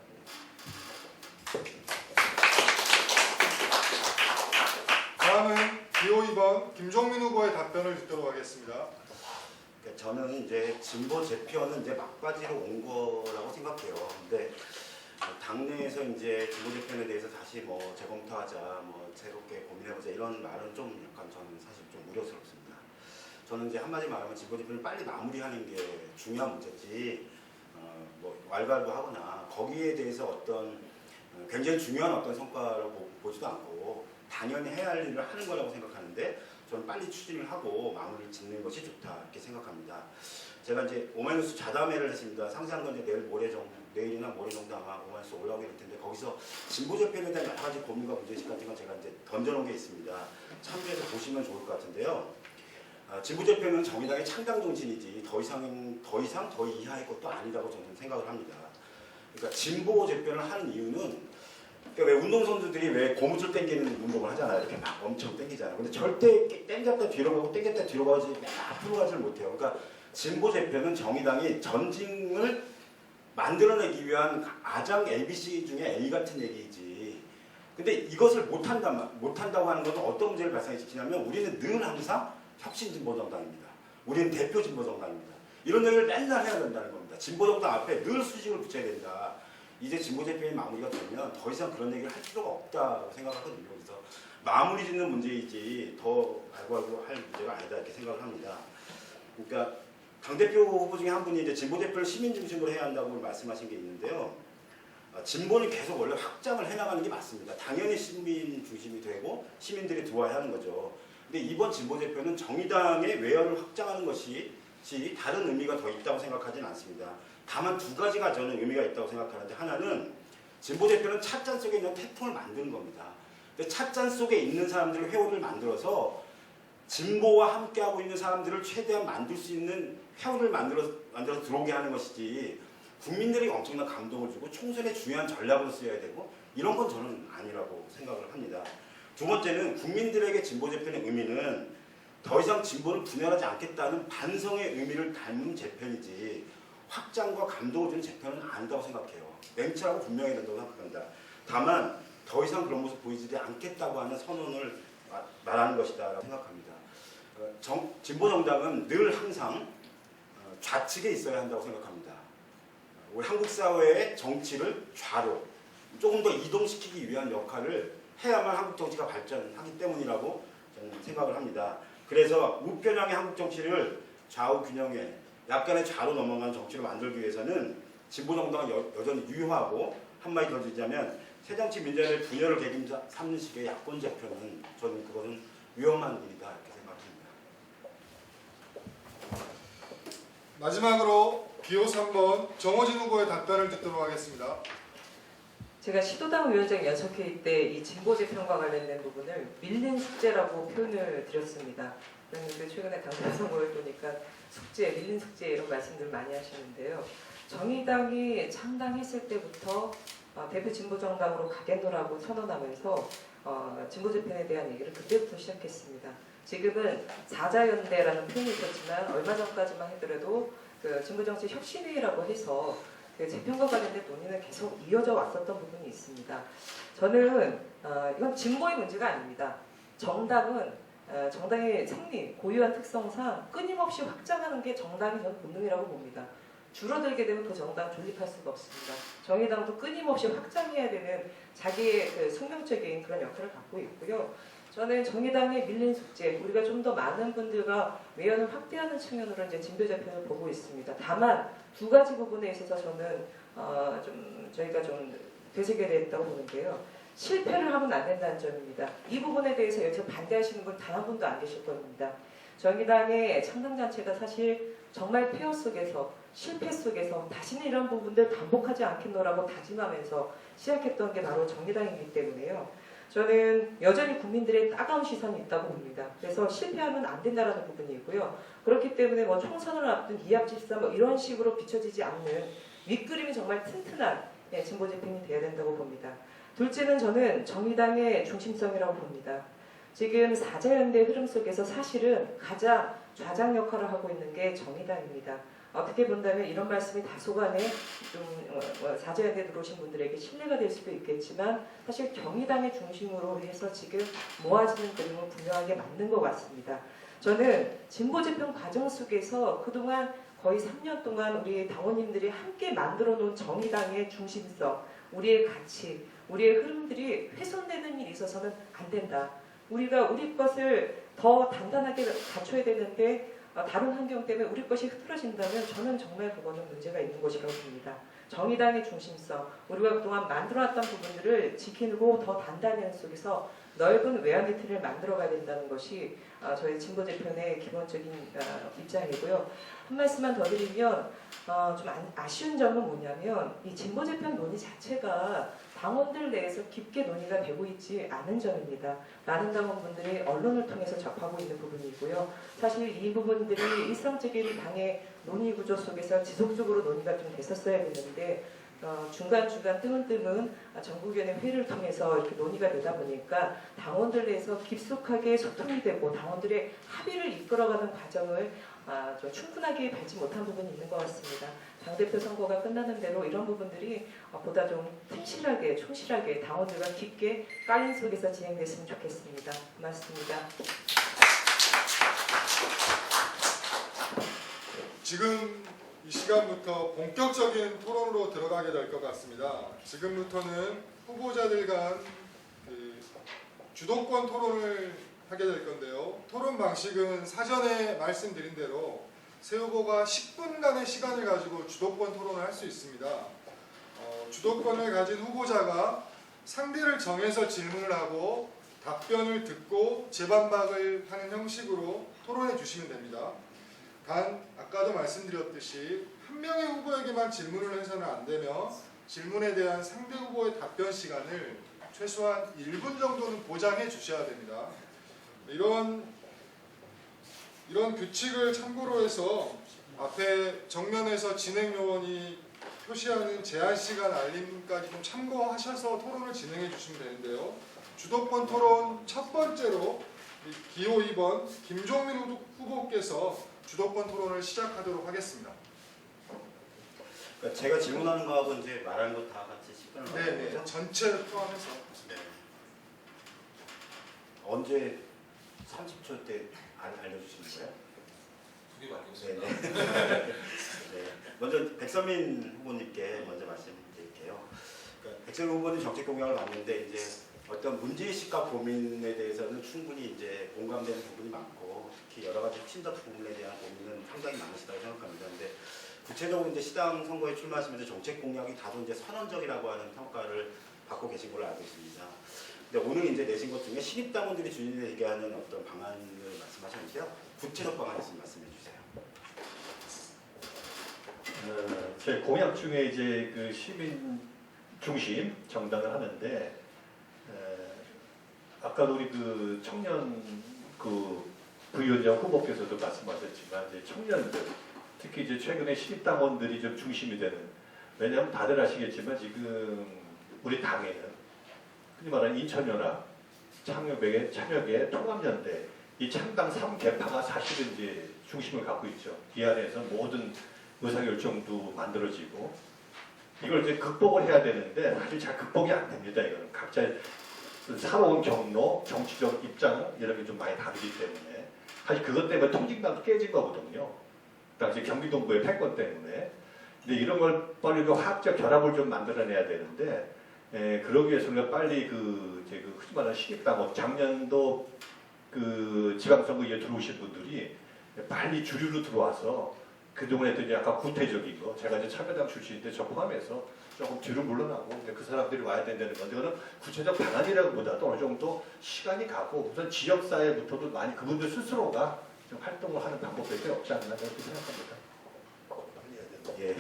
다음은 기호 2번 김종민 후보의 답변을 듣도록 하겠습니다. 저는 이제 진보 재편은 이제 막바지로 온 거라고 생각해요. 근데 당내에서 이제 진보 재편에 대해서 다시 뭐 재검토하자, 뭐 새롭게 고민해보자 이런 말은 좀 약간 저는 사실 좀 우려스럽습니다. 저는 이제 한마디 말하면 진보 재편을 빨리 마무리하는 게 중요한 문제지, 뭐 왈가왈부하거나 거기에 대해서 어떤 굉장히 중요한 어떤 성과를 보지도 않고 당연히 해야 할 일을 하는 거라고 생각하는데 저는 빨리 추진을 하고 마무리를 짓는 것이 좋다 이렇게 생각합니다. 제가 이제 오마이뉴스 자담회를 했습니다. 상세한 건 이제 내일이나 모레 정도 아마 오마이뉴스 올라오게 될 텐데 거기서 진보 재편에 대한 여러 가지 고민과 문제의식 같은 건 제가 이제 던져놓은 게 있습니다. 참조해서 보시면 좋을 것 같은데요. 진보 재편은 정의당의 창당 정신이지 더 이상 더 이하의 것도 아니라고 저는 생각을 합니다. 그러니까 진보 재편을 하는 이유는 그러니까 왜 운동선수들이 왜 고무줄 당기는 운동을 하잖아요. 이렇게 막 엄청 당기잖아요. 근데 절대 당겼다 뒤로 가고 당겼다 뒤로 가지 앞으로 가지를 못해요. 그러니까 진보 재편은 정의당이 전징을 만들어내기 위한 아장 ABC 중에 A 같은 얘기이지. 근데 이것을 못한다고 하는 것은 어떤 문제를 발생시키냐면 우리는 늘 항상 혁신진보정당입니다. 우리는 대표 진보정당입니다. 이런 얘기를 맨날 해야 된다는 겁니다. 진보정당 앞에 늘 수식을 붙여야 된다. 이제 진보 재편이 마무리가 되면 더 이상 그런 얘기를 할 필요가 없다고 생각하거든요. 그래서 마무리 짓는 문제이지 더 알고 할 문제가 아니다 이렇게 생각을 합니다. 그러니까 당대표 후보 중에 한 분이 이제 진보 재편을 시민 중심으로 해야 한다고 말씀하신 게 있는데요. 진보는 계속 원래 확장을 해나가는 게 맞습니다. 당연히 시민 중심이 되고 시민들이 들어와야 하는 거죠. 근데 이번 진보 재편은 정의당의 외연을 확장하는 것이 다른 의미가 더 있다고 생각하지는 않습니다. 다만 두 가지가 저는 의미가 있다고 생각하는데 하나는 진보 재편은 찻잔 속에 있는 태풍을 만드는 겁니다. 근데 찻잔 속에 있는 사람들을 회오리를 만들어서 진보와 함께하고 있는 사람들을 최대한 만들 수 있는 회오리를 만들어서 들어오게 하는 것이지 국민들에게 엄청난 감동을 주고 총선에 중요한 전략으로 쓰여야 되고 이런 건 저는 아니라고 생각을 합니다. 두 번째는 국민들에게 진보 재편의 의미는 더 이상 진보를 분열하지 않겠다는 반성의 의미를 담은 재편이지 확장과 감동을 주는 재편은 아니다고 생각해요. 맹철하고 분명해야 된다고 생각합니다. 다만 더 이상 그런 모습 보이지 않겠다고 하는 선언을 말하는 것이다 라고 생각합니다. 진보 정당은 늘 항상 좌측에 있어야 한다고 생각합니다. 우리 한국 사회의 정치를 좌로 조금 더 이동시키기 위한 역할을 해야만 한국 정치가 발전하기 때문이라고 저는 생각을 합니다. 그래서 우편향의 한국 정치를 좌우 균형에 약간의 좌로 넘어가는 정치를 만들기 위해서는 진보 정당은 여전히 유효하고 한마디 더 드리자면 새정치 민주연의 분열을 계기 삼는 식의 야권 재편은 저는 그것은 위험한 일이다 이렇게 생각합니다. 마지막으로 기호 3번 정호진 후보의 답변을 듣도록 하겠습니다. 제가 시도당 위원장 연석회의 때 이 진보 재편과 관련된 부분을 밀린 숙제라고 표현을 드렸습니다. 그런데 최근에 당대 선거를 보니까 숙제, 밀린 숙제 이런 말씀들 많이 하시는데요. 정의당이 창당했을 때부터 대표 진보정당으로 가겠노라고 선언하면서 진보 재편에 대한 얘기를 그때부터 시작했습니다. 지금은 사자연대라는 표현이 있었지만 얼마 전까지만 하더라도 그 진보정책혁신회의라고 해서 그 재편과 관련된 논의는 계속 이어져 왔었던 부분이 있습니다. 저는 이건 진보의 문제가 아닙니다. 정당은 정당의 생리, 고유한 특성상 끊임없이 확장하는 게 정당의 저는 본능이라고 봅니다. 줄어들게 되면 그 정당 존립할 수가 없습니다. 정의당도 끊임없이 확장해야 되는 자기의 그 숙명적인 그런 역할을 갖고 있고요. 저는 정의당의 밀린 숙제, 우리가 좀 더 많은 분들과 외연을 확대하는 측면으로 이제 진보재편을 보고 있습니다. 다만 두 가지 부분에 있어서 저는 좀 저희가 좀 되새겨야 된다고 보는데요. 실패를 하면 안 된다는 점입니다. 이 부분에 대해서 여기서 반대하시는 분 단 한 분도 안 계실 겁니다. 정의당의 창당잔치가 사실 정말 폐허 속에서 실패 속에서 다시는 이런 부분들 반복하지 않겠노라고 다짐하면서 시작했던 게 바로 정의당이기 때문에요. 저는 여전히 국민들의 따가운 시선이 있다고 봅니다. 그래서 실패하면 안 된다라는 부분이 있고요. 그렇기 때문에 뭐 총선을 앞둔 이합집산 뭐 이런 식으로 비춰지지 않는 윗그림이 정말 튼튼한 진보재편이 돼야 된다고 봅니다. 둘째는 저는 정의당의 중심성이라고 봅니다. 지금 4자연대 흐름 속에서 사실은 가장 좌장 역할을 하고 있는 게 정의당입니다. 어떻게 본다면 이런 말씀이 다소간에 좀 4자연대 들어오신 분들에게 신뢰가 될 수도 있겠지만 사실 정의당의 중심으로 해서 지금 모아지는 그림은 분명하게 맞는 것 같습니다. 저는 진보재편 과정 속에서 그동안 거의 3년 동안 우리 당원님들이 함께 만들어 놓은 정의당의 중심성, 우리의 가치, 우리의 흐름들이 훼손되는 일이 있어서는 안 된다. 우리가 우리 것을 더 단단하게 갖춰야 되는데 다른 환경 때문에 우리 것이 흐트러진다면 저는 정말 그거는 문제가 있는 것이라고 봅니다. 정의당의 중심성, 우리가 그동안 만들어왔던 부분들을 지키고 더 단단히 하는 속에서 넓은 외환의 틀을 만들어가야 된다는 것이 저희 진보재편의 기본적인 입장이고요. 한 말씀만 더 드리면 좀 아쉬운 점은 뭐냐면 이 진보재편 논의 자체가 당원들 내에서 깊게 논의가 되고 있지 않은 점입니다. 많은 당원분들이 언론을 통해서 접하고 있는 부분이고요. 사실 이 부분들이 일상적인 당의 논의 구조 속에서 지속적으로 논의가 좀 됐었어야 되는데 중간중간 뜨문뜨문 전국위원회 회의를 통해서 이렇게 논의가 되다 보니까 당원들 내에서 깊숙하게 소통이 되고 당원들의 합의를 이끌어가는 과정을 좀 충분하게 밟지 못한 부분이 있는 것 같습니다. 당대표 선거가 끝나는 대로 이런 부분들이 보다 좀 튼실하게, 충실하게 당원들과 깊게 깔린 속에서 진행됐으면 좋겠습니다. 고맙습니다. 지금 이 시간부터 본격적인 토론으로 들어가게 될 것 같습니다. 지금부터는 후보자들 간 주도권 토론을 하게 될 건데요. 토론 방식은 사전에 말씀드린 대로 세 후보가 10분간의 시간을 가지고 주도권 토론을 할 수 있습니다. 주도권을 가진 후보자가 상대를 정해서 질문을 하고 답변을 듣고 재반박을 하는 형식으로 토론해 주시면 됩니다. 단 아까도 말씀드렸듯이 한 명의 후보에게만 질문을 해서는 안 되며 질문에 대한 상대 후보의 답변 시간을 최소한 1분 정도는 보장해 주셔야 됩니다. 이런 규칙을 참고로 해서 앞에 정면에서 진행 요원이 표시하는 제한 시간 알림까지 좀 참고하셔서 토론을 진행해 주시면 되는데요. 주도권 토론 첫 번째로 기호 2번 김종민 후보께서 주도권 토론을 시작하도록 하겠습니다. 그러니까 제가 질문하는 거하고 이제 말하는 거 다 같이 10분을 말하는 네, 거죠? 전체를 포함해서. 네. 언제 30초 때 알려주시는 거예요? 두 개밖에 없습니다. 네. 먼저 백선민 후보님께 먼저 말씀드릴게요. 그러니까 백선민 후보님 정책 공약을 봤는데 이제 어떤 문제의식과 고민에 대해서는 충분히 이제 공감되는 부분이 많고 특히 여러 가지 친덕 부분에 대한 고민은 상당히 많으시다고 생각합니다. 근데 구체적으로 이제 시당 선거에 출마하시면서 정책 공약이 다소 이제 선언적이라고 하는 평가를 받고 계신 걸로 알고 있습니다. 근데 오늘 이제 내신 것 중에 신입당원들이 주인을 얘기하는 어떤 방안을 말씀하셨는데요. 구체적 방안 있으면 말씀해 주세요. 제 공약 중에 이제 그 시민 중심 정당을 하는데 아까 우리 그 청년 그 부위원장 후보께서도 말씀하셨지만 이제 청년들 특히 이제 최근에 신입당원들이 좀 중심이 되는 왜냐하면 다들 아시겠지만 지금 우리 당에는 흔히 말하는 인천연합, 창역의 통합연대 이 창당 3개파가 사실은 이제 중심을 갖고 있죠. 이 안에서 모든 의사결정도 만들어지고 이걸 이제 극복을 해야 되는데 사실 잘 극복이 안 됩니다. 이거는 각자 살아온 경로, 정치적 입장 이런 게 좀 많이 다르기 때문에 사실 그것 때문에 통진당도 깨진 거거든요. 당시 경기동부의 패권 때문에. 근데 이런 걸 빨리 좀 화학적 결합을 좀 만들어내야 되는데 그러기 위해서는 빨리 이제 흔히 말하는 신입당원 작년도 그 지방선거에 들어오신 분들이 빨리 주류로 들어와서 그동안 했더니 약간 구태적인 거 제가 이제 참여당 출신인데 저 포함해서 조금 뒤로 물러나고 그 사람들이 와야 된다는 건데 그거는 구체적 방안이라기보다도 어느 정도 시간이 가고 우선 지역사회부터도 많이 그분들 스스로가 좀 활동을 하는 방법밖에 없지 않나 그렇게 생각합니다. 예.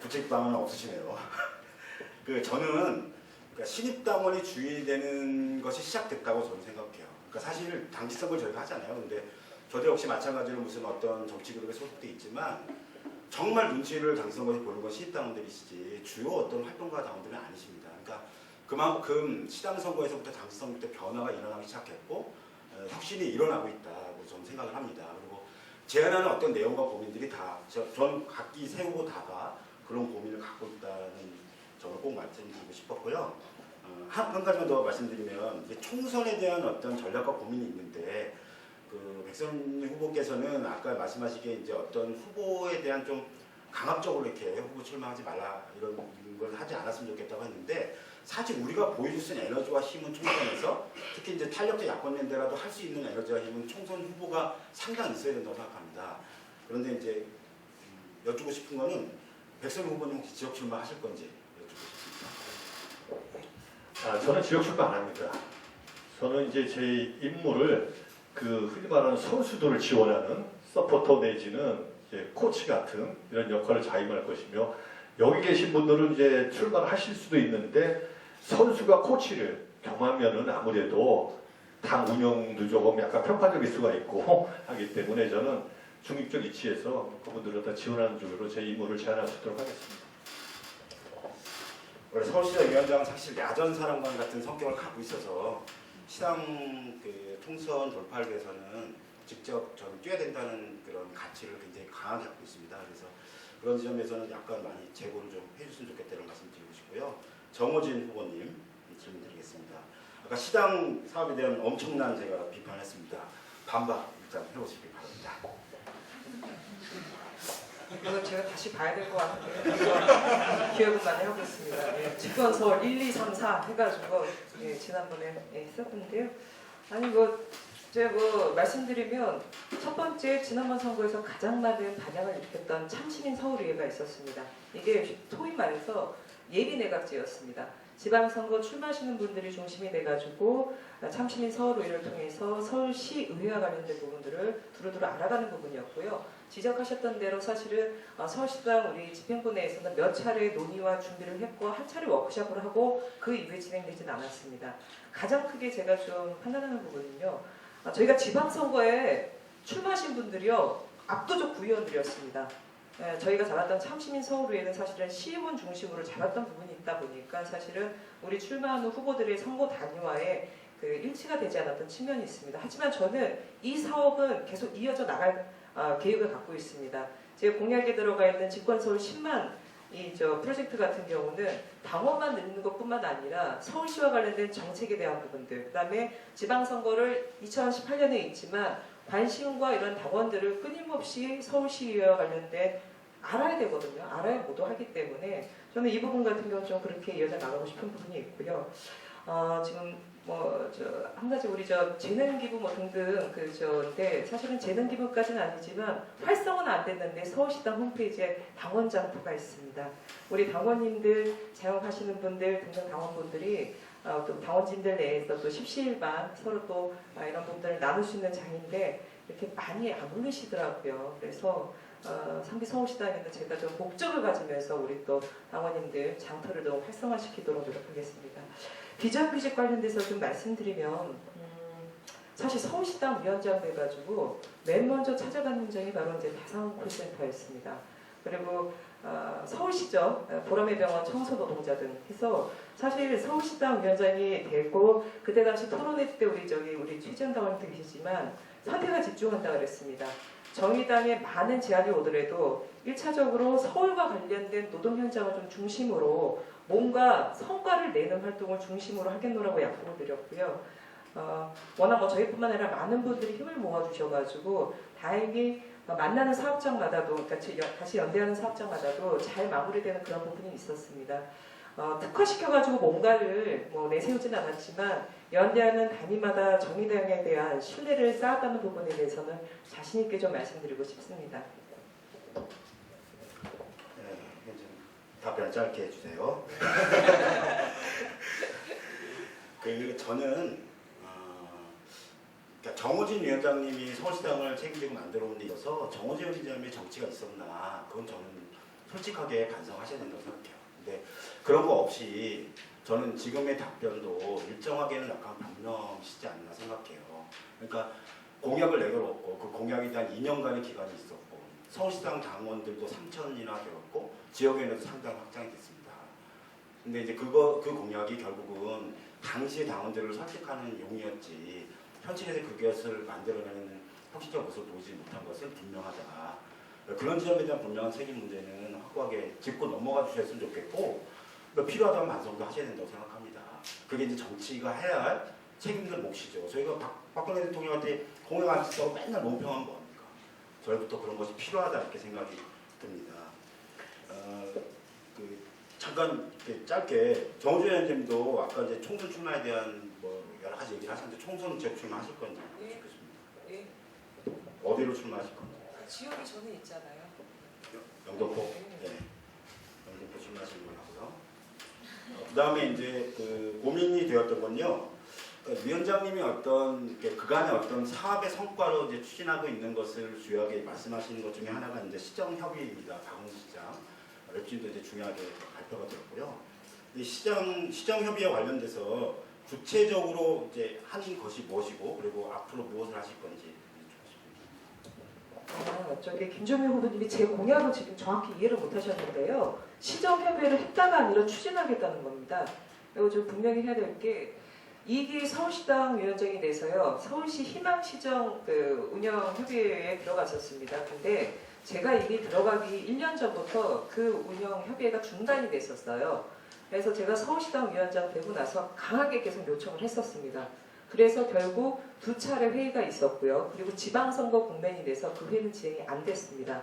구체방은 없으시네요. 저는 그러니까 신입당원이 주의되는 것이 시작됐다고 저는 생각해요. 그러니까 사실 당시 선거를 저희가 하잖아요. 근데 저도 역시 마찬가지로 무슨 어떤 정치 그룹에 소속돼 있지만 정말 눈치를 당시 선거에서 보는 건 신입당원들이시지 주요 어떤 활동가 당원들은 아니십니다. 그러니까 그만큼 시당 선거에서부터 당시 선거 때 변화가 일어나기 시작했고 혁신이 일어나고 있다고 저는 생각을 합니다. 그리고 제안하는 어떤 내용과 고민들이 다 전 각기 세우고 다가 그런 고민을 갖고 있다는 점을 꼭 말씀드리고 싶었고요. 한 가지만 더 말씀드리면 이제 총선에 대한 어떤 전략과 고민이 있는데 백선희 후보께서는 아까 말씀하시기에 이제 어떤 후보에 대한 좀 강압적으로 이렇게 후보 출마하지 말라 이런 걸 하지 않았으면 좋겠다고 했는데 사실 우리가 보여줄 수 있는 에너지와 힘은 총선에서 특히 이제 탄력적 야권연대라도 할 수 있는 에너지와 힘은 총선 후보가 상당히 있어야 된다고 생각합니다. 그런데 이제 여쭙고 싶은 거는 백선희 후보님 혹시 지역 출마하실 건지 여쭙고 싶습니다. 저는 지역 출마 안 합니다. 저는 이제 제 임무를 흔히 말하는 선수들을 지원하는 서포터 내지는 이제 코치 같은 이런 역할을 자임할 것이며 여기 계신 분들은 이제 출마를 하실 수도 있는데 선수가 코치를 겸하면은 아무래도 당 운영도 조금 약간 편파적일 수가 있고 하기 때문에 저는 중립적 위치에서 그분들을 다 지원하는 쪽으로 제 임무를 제안할 수 있도록 하겠습니다. 원래 서울시장 위원장은 사실 야전 사령관 같은 성격을 갖고 있어서 시당 총선 돌파를 위해서는 직접 저는 뛰어야 된다는 그런 가치를 굉장히 강하게 갖고 있습니다. 그래서 그런 지점에서는 약간 많이 제고를 좀 해줬으면 좋겠다는 말씀 드리고 싶고요. 정호진 후보님 질문 드리겠습니다. 아까 시당 사업에 대한 엄청난 제가 비판했습니다. 반박 일단 해보시기 바랍니다. 이거 제가 다시 봐야 될 것 같은데 기억은 많이 하고 있습니다. 예, 집권 서울 1, 2, 3, 4 해가지고 지난번에 했었는데요. 아니 제가 말씀드리면 첫 번째 지난번 선거에서 가장 많은 반향을 일으켰던 참시민 서울의회가 있었습니다. 이게 소위 말해서 예비내각제였습니다. 지방선거 출마하시는 분들이 중심이 돼가지고 참시민 서울의회를 통해서 서울시의회와 관련된 부분들을 두루두루 알아가는 부분이었고요. 지적하셨던 대로 사실은 서울시당 우리 집행부 내에서는 몇 차례 논의와 준비를 했고 한 차례 워크숍을 하고 그 이후에 진행되진 않았습니다. 가장 크게 제가 좀 판단하는 부분은요. 저희가 지방선거에 출마하신 분들이요. 압도적 구의원들이었습니다. 저희가 잡았던 참시민 서울의회는 사실은 시의원 중심으로 잡았던 부분이 있다 보니까 사실은 우리 출마하는 후보들의 선거 단위와의 일치가 되지 않았던 측면이 있습니다. 하지만 저는 이 사업은 계속 이어져 나갈 계획을 갖고 있습니다. 제 공약에 들어가 있는 집권서울 10만 프로젝트 같은 경우는 당원만 넣는 것뿐만 아니라 서울시와 관련된 정책에 대한 부분들, 그 다음에 지방선거를 2018년에 있지만 관심과 이런 당원들을 끊임없이 서울시의회와 관련된 알아야 되거든요. 알아야 모두하기 때문에 저는 이 부분 같은 경우는 좀 그렇게 이어져 나가고 싶은 부분이 있고요. 지금 한 가지 우리 재능기부 등등 근데 사실은 재능기부까지는 아니지만 활성화는 안 됐는데 서울시당 홈페이지에 당원 장터가 있습니다. 우리 당원님들 사용하시는 분들 등등 당원분들이 또 당원진들 내에서 또 십시일반 서로 또 이런 부분들을 나눌 수 있는 장인데 이렇게 많이 안 올리시더라고요. 그래서 상비 서울시당에는 제가 좀 목적을 가지면서 우리 또 당원님들 장터를 더 활성화시키도록 노력하겠습니다. 비정규직 관련돼서 좀 말씀드리면 사실 서울시당 위원장 돼가지고 맨 먼저 찾아간 현장이 바로 이제 다산 콜센터였습니다. 그리고 서울시죠. 보람의 병원 청소노동자 등 해서 사실 서울시당 위원장이 되고 그때 당시 토론회 때 우리 최지현 당원님도 계시지만 선택에 집중한다 그랬습니다. 정의당에 많은 제안이 오더라도 1차적으로 서울과 관련된 노동 현장을 좀 중심으로 뭔가 성과를 내는 활동을 중심으로 하겠노라고 약속을 드렸고요. 워낙 저희뿐만 아니라 많은 분들이 힘을 모아주셔가지고 다행히 만나는 사업장마다도, 그러니까 다시 연대하는 사업장마다도 잘 마무리되는 그런 부분이 있었습니다. 특화시켜가지고 뭔가를 내세우진 않았지만 연대하는 단위마다 정의당에 대한 신뢰를 쌓았다는 부분에 대해서는 자신 있게 좀 말씀드리고 싶습니다. 네, 좀 답변 짧게 해주세요. 저는 그러니까 정호진 위원장님이 서울시당을 책임지고 만들어온 데 있어서 정호진 위원장님의 정치가 있었나, 그건 저는 솔직하게 반성하셔야 된다고 생각해요. 근데 그런 거 없이 저는 지금의 답변도 일정하게는 약간 변명시지 않나 생각해요. 그러니까 공약을 내걸었고 그 공약에 대한 2년간의 기간이 있었고 서울시당 당원들도 3,000이나 되었고 지역위원회도 상당히 확장이 됐습니다. 근데 이제 그 공약이 결국은 당시의 당원들을 설득하는 용이었지 현실에서 그것을 만들어내는 혁신적 모습을 보이지 못한 것은 분명하다. 그런 지점에 대한 분명한 책임 문제는 확고하게 짚고 넘어가 주셨으면 좋겠고 필요하다면 반성도 하셔야 된다고 생각합니다. 그게 이제 정치가 해야 할 책임들 몫이죠. 저희가 박근혜 대통령한테 공약 안 쓰고 맨날 논평한 거 아닙니까? 저희부터 그런 것이 필요하다 이렇게 생각이 듭니다. 잠깐 짧게 정우주 위원장님도 아까 이제 총선 출마에 대한 여러 가지 얘기를 하셨는데 총선 재출마하실 건지 좋겠습니다. 네. 어디로 출마하실 건지? 지역이 저는 있잖아요. 영등포. 네. 영등포 출마하시는 걸 하고요. 그다음에 이제 고민이 되었던 건요. 그러니까 위원장님이 어떤 그간의 어떤 사업의 성과로 이제 추진하고 있는 것을 주요하게 말씀하시는 것 중에 하나가 이제 시정협의입니다. 박원순 시장. 랩진도 이제 중요하게 발표가 되었고요. 이 시정협의와 관련돼서 구체적으로 이제 하는 것이 무엇이고 그리고 앞으로 무엇을 하실 건지. 김종민 후보님이 제 공약을 지금 정확히 이해를 못하셨는데요. 시정협의를 했다가 아니라 추진하겠다는 겁니다. 그리고 좀 분명히 해야 될 게 2기 서울시당 위원장이 돼서요. 서울시 희망시정 운영협의회에 들어갔었습니다. 근데 제가 이미 들어가기 1년 전부터 그 운영협의회가 중단이 됐었어요. 그래서 제가 서울시당 위원장 되고 나서 강하게 계속 요청을 했었습니다. 그래서 결국 2차례 회의가 있었고요. 그리고 지방선거 국면이 돼서 그 회의는 진행이 안 됐습니다.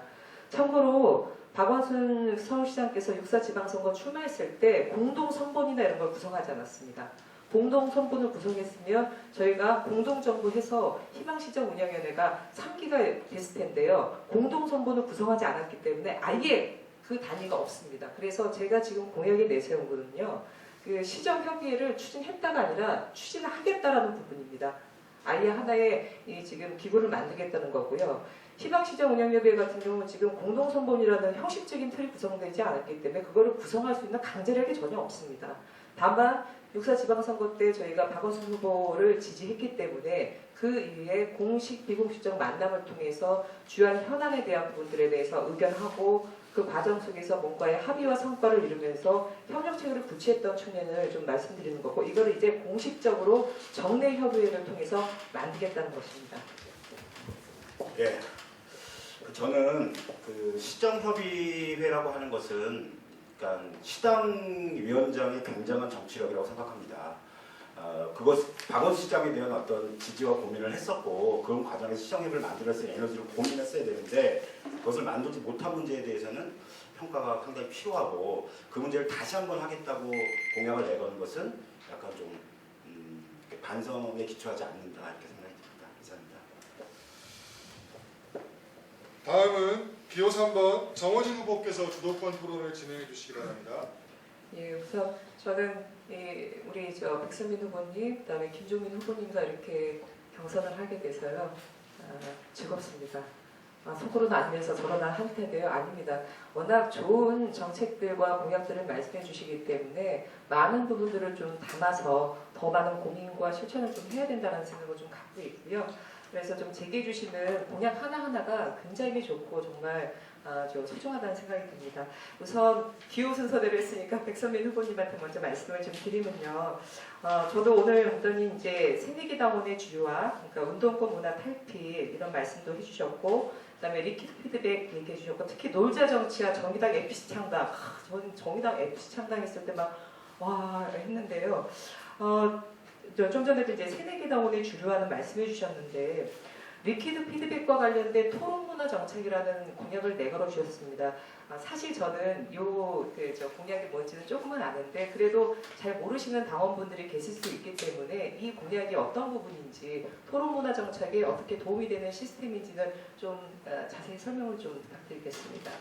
참고로 박원순 서울시장께서 6.4 지방선거 출마했을 때 공동선본이나 이런 걸 구성하지 않았습니다. 공동선본을 구성했으면 저희가 공동정부해서 희망시정 운영위원회가 3기가 됐을 텐데요. 공동선본을 구성하지 않았기 때문에 아예 그 단위가 없습니다. 그래서 제가 지금 공약에 내세운 거는요. 그 시정협의회를 추진했다가 아니라 추진을 하겠다라는 부분입니다. 아예 하나의 지금 기구를 만들겠다는 거고요. 희망시정 운영협의회 같은 경우는 지금 공동선본이라는 형식적인 틀이 구성되지 않았기 때문에 그거를 구성할 수 있는 강제력이 전혀 없습니다. 다만 6.4 지방선거 때 저희가 박원순 후보를 지지했기 때문에 그 이후에 공식 비공식적 만남을 통해서 주요한 현안에 대한 부분들에 대해서 의견하고 그 과정 속에서 뭔가의 합의와 성과를 이루면서 협력체계를 구체했던 측면을 좀 말씀드리는 거고 이걸 이제 공식적으로 정례 협의회를 통해서 만들겠다는 것입니다. 예, 저는 시정협의회라고 하는 것은 그러니까 시당 위원장의 굉장한 정치력이라고 생각합니다. 박원순 시장에 대한 어떤 지지와 고민을 했었고 그런 과정에서 시정협의를 만들었을 에너지를 고민했어야 되는데 그것을 만들지 못한 문제에 대해서는 평가가 상당히 필요하고 그 문제를 다시 한번 하겠다고 공약을 내거는 것은 약간 좀 반성에 기초하지 않는다 이렇게 생각이 듭니다. 감사합니다. 다음은 기호 3번 정호진 후보께서 주도권 토론을 진행해 주시기 바랍니다. 예, 우선 저는 우리 백선민 후보님, 그다음에 김종민 후보님과 이렇게 경선을 하게 돼서요 즐겁습니다. 속으로는 아니면서 저러나 할 텐데요. 아닙니다. 워낙 좋은 정책들과 공약들을 말씀해 주시기 때문에 많은 부분들을 좀 담아서 더 많은 고민과 실천을 좀 해야 된다는 생각을 좀 갖고 있고요. 그래서 좀 제기해 주시는 공약 하나하나가 굉장히 좋고 정말 좀 소중하다는 생각이 듭니다. 우선 기호 순서대로 했으니까 백선민 후보님한테 먼저 말씀을 좀 드리면요. 저도 오늘 봤더니 이제 새내기 당원의 주요화, 그러니까 운동권 문화 탈피 이런 말씀도 해주셨고 그다음에 리퀴드 피드백 얘기해 주셨고 특히 놀자 정치와 정의당 FC 창당. 저는 정의당 FC 창당했을 때 막 와 했는데요. 좀 전에도 이제 새내기 당원이 주류하는 말씀해 주셨는데 리퀴드 피드백과 관련된 토론 문화 정책이라는 공약을 내걸어 주셨습니다. 사실 저는 저 공약이 뭔지는 조금은 아는데 그래도 잘 모르시는 당원분들이 계실 수 있기 때문에 이 공약이 어떤 부분인지 토론 문화 정책에 어떻게 도움이 되는 시스템인지는 좀 자세히 설명을 좀 부탁드리겠습니다.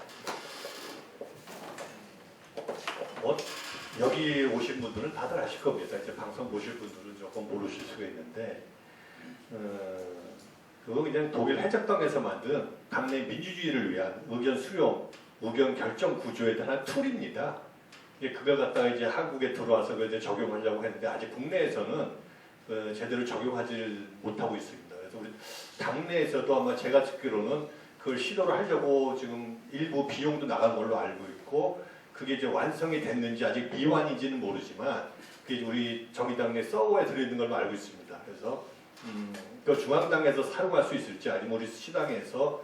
여기 오신 분들은 다들 아실 겁니다. 이제 방송 보실 분들은 조금 모르실 수가 있는데 그거 그냥 독일 해적당에서 만든 당내 민주주의를 위한 의견 수렴, 의견 결정 구조에 대한 툴입니다. 그걸 갖다가 이제 한국에 들어와서 그걸 이제 적용하려고 했는데 아직 국내에서는 제대로 적용하지 못하고 있습니다. 그래서 우리 당내에서도 아마 제가 듣기로는 그걸 시도를 하려고 지금 일부 비용도 나간 걸로 알고 있고 그게 이제 완성이 됐는지 아직 미완인지는 모르지만 그게 우리 정의당 내 서버에 들어있는 걸로 알고 있습니다. 그래서 그 중앙당에서 사용할 수 있을지 아니면 우리 시당에서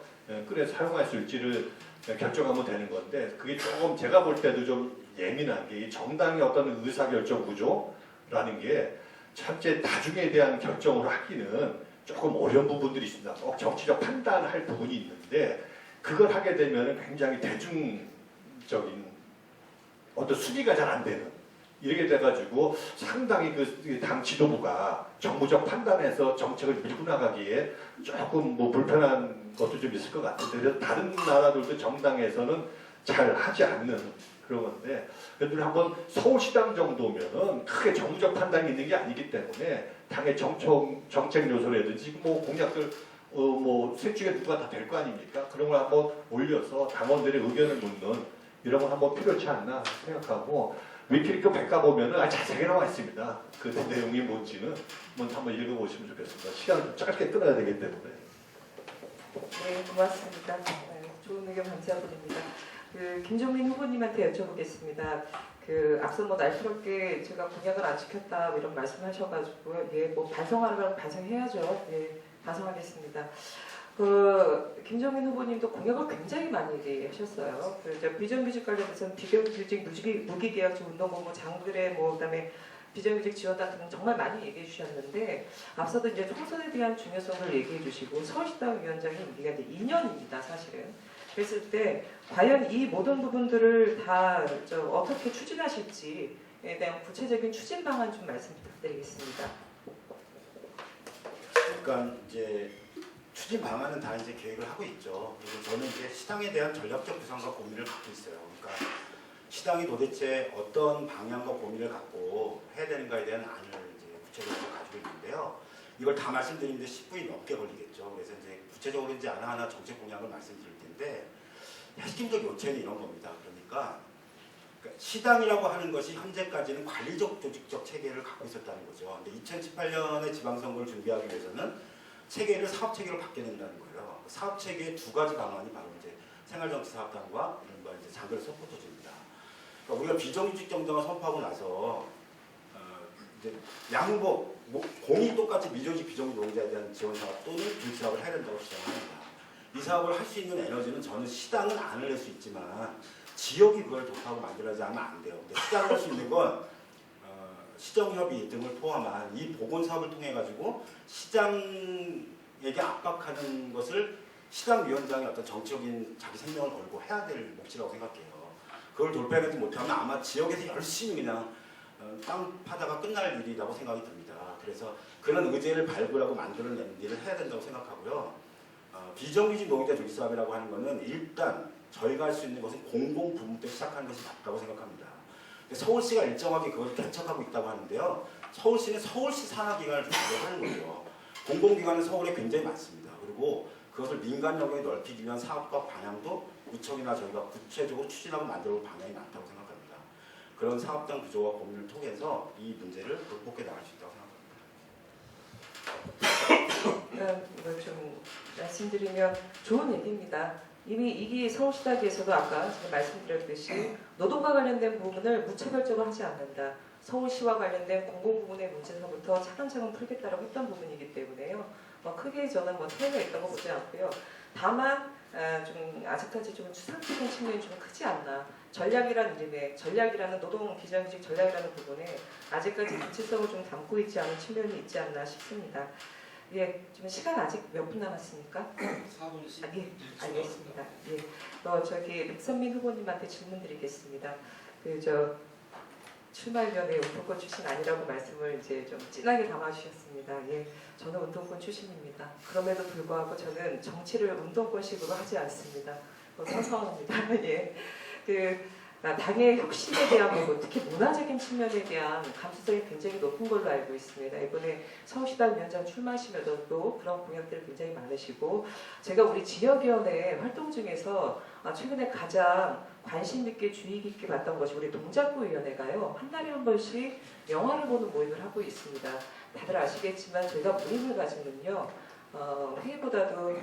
끌어 사용할 수 있을지를 결정하면 되는 건데 그게 조금 제가 볼 때도 좀 예민한 게 이 정당의 어떤 의사결정 구조라는 게 첫째 다중에 대한 결정을 하기는 조금 어려운 부분들이 있습니다. 정치적 판단할 부분이 있는데 그걸 하게 되면 굉장히 대중적인 어떤 수리가 잘 안 되는 이렇게 돼가지고 상당히 그 당 지도부가 정무적 판단에서 정책을 밀고 나가기에 조금 뭐 불편한 것도 좀 있을 것 같은데 그래서 다른 나라들도 정당에서는 잘 하지 않는 그런 건데 그래도 한번 서울시당 정도면은 크게 정무적 판단이 있는 게 아니기 때문에 당의 정책 요소라든지 뭐 공약들 뭐 셋 중에 누가 다 될 거 아닙니까? 그런 걸 한번 올려서 당원들의 의견을 묻는 이런 건 한번 필요치 않나 생각하고 위키리크 백과 보면은 자세하게 나와 있습니다. 그 내용이 뭔지는 한번 읽어보시면 좋겠습니다. 시간을 좀 짧게 끊어야 되기 때문에. 네, 고맙습니다. 좋은 의견 감사드립니다. 김종민 후보님한테 여쭤보겠습니다. 앞서 뭐 날카롭게 제가 공약을 안 지켰다 뭐 이런 말씀하셔가지고 뭐 반성하라면 반성해야죠. 반성하겠습니다. 김종민 후보님도 공약을 굉장히 많이 얘기하셨어요. 비정규직 관련해서는 비정규직 무기계약직 운동본부 장들의 그다음에 비정규직 지원단 등 정말 많이 얘기해 주셨는데 앞서도 이제 총선에 대한 중요성을 얘기해 주시고 서울시당 위원장이 임기가 이제 2년입니다, 사실은. 그랬을 때 과연 이 모든 부분들을 다 어떻게 추진하실지에 대한 구체적인 추진 방안 좀 말씀 부탁드리겠습니다. 그러니까 이제 추진 방안은 다 이제 계획을 하고 있죠. 그리고 저는 이제 시당에 대한 전략적 구상과 고민을 갖고 있어요. 그러니까 시당이 도대체 어떤 방향과 고민을 갖고 해야 되는가에 대한 안을 이제 구체적으로 가지고 있는데요. 이걸 다 말씀드리는데 10분이 넘게 걸리겠죠. 그래서 이제 구체적으로 이제 하나하나 정책 공약을 말씀드릴 텐데 핵심적 요체는 이런 겁니다. 그러니까 시당이라고 하는 것이 현재까지는 관리적 조직적 체계를 갖고 있었다는 거죠. 근데 2018년에 지방선거를 준비하기 위해서는 체계를 사업 체계로 바뀌어야 된다는 거예요. 사업 체계의 두 가지 방안이 바로 이제 생활정치사업단과 이른바 이제 장별 서포터즈입니다. 그러니까 우리가 비정규직 정당을 선포하고 나서 이제 양보 공이 똑같이 미정직 비정규직 노동자에 대한 지원 사업 또는 교육 사업을 해야 된다고 주장합니다. 이 사업을 할 수 있는 에너지는 저는 시당은 안을 낼 수 있지만 지역이 그걸 독하고 만들어야지 하면 안 돼요. 근데 시당을 할 수 있는 건 시정협의 등을 포함한 이 보건사업을 통해 가지고 시장에게 압박하는 것을 시당위원장의 어떤 정치적인 자기 생명을 걸고 해야 될 몫이라고 생각해요. 그걸 돌파하지 못하면 아마 지역에서 열심히 그냥 땅 파다가 끝날 일이라고 생각이 듭니다. 그래서 그런 의제를 발굴하고 만들어내는 일을 해야 된다고 생각하고요. 비정규직 노동자 조직사업이라고 하는 것은 일단 저희가 할 수 있는 것은 공공부문부터 시작하는 것이 맞다고 생각합니다. 서울시가 일정하게 그걸 개척하고 있다고 하는데요. 서울시는 서울시 산하기관을 준비를 하는 거죠. 공공기관은 서울에 굉장히 많습니다. 그리고 그것을 민간 영역에 넓히기 위한 사업과 방향도 구청이나 저희가 구체적으로 추진하고 만들어볼 방향이 많다고 생각합니다. 그런 사업장 구조와 고민을 통해서 이 문제를 극복해 나갈 수 있다고 생각합니다. 이걸 좀 말씀드리면 좋은 얘기입니다. 이미 2기 서울시당에서도 아까 제가 말씀드렸듯이 노동과 관련된 부분을 무차별적으로 하지 않는다. 서울시와 관련된 공공부문의 문제서부터 차근차근 풀겠다라고 했던 부분이기 때문에요. 크게 저는 차이가 있다고 보지 않고요. 다만 좀 아직까지 좀 추상적인 측면이 좀 크지 않나. 전략이라는 이름에 전략이라는 노동 비정규직 전략이라는 부분에 아직까지 구체성을 좀 담고 있지 않은 측면이 있지 않나 싶습니다. 예, 지금 시간 아직 몇 분 남았습니까? 4분 10. 예, 알겠습니다. 예, 저기 백선민 후보님한테 질문 드리겠습니다. 출마위원회 운동권 출신 아니라고 말씀을 이제 좀 진하게 담아주셨습니다. 예, 저는 운동권 출신입니다. 그럼에도 불구하고 저는 정치를 운동권식으로 하지 않습니다. 서서합니다. 예, 당의 혁신에 대한 부분, 특히 문화적인 측면에 대한 감수성이 굉장히 높은 걸로 알고 있습니다. 이번에 서울시당 위원장 출마하시면서도 그런 공약들이 굉장히 많으시고, 제가 우리 지역위원회 활동 중에서 최근에 가장 관심 있게 주의 깊게 봤던 것이 우리 동작구위원회가요, 한 달에 한 번씩 영화를 보는 모임을 하고 있습니다. 다들 아시겠지만 저희가 모임을 가지면요, 회의보다도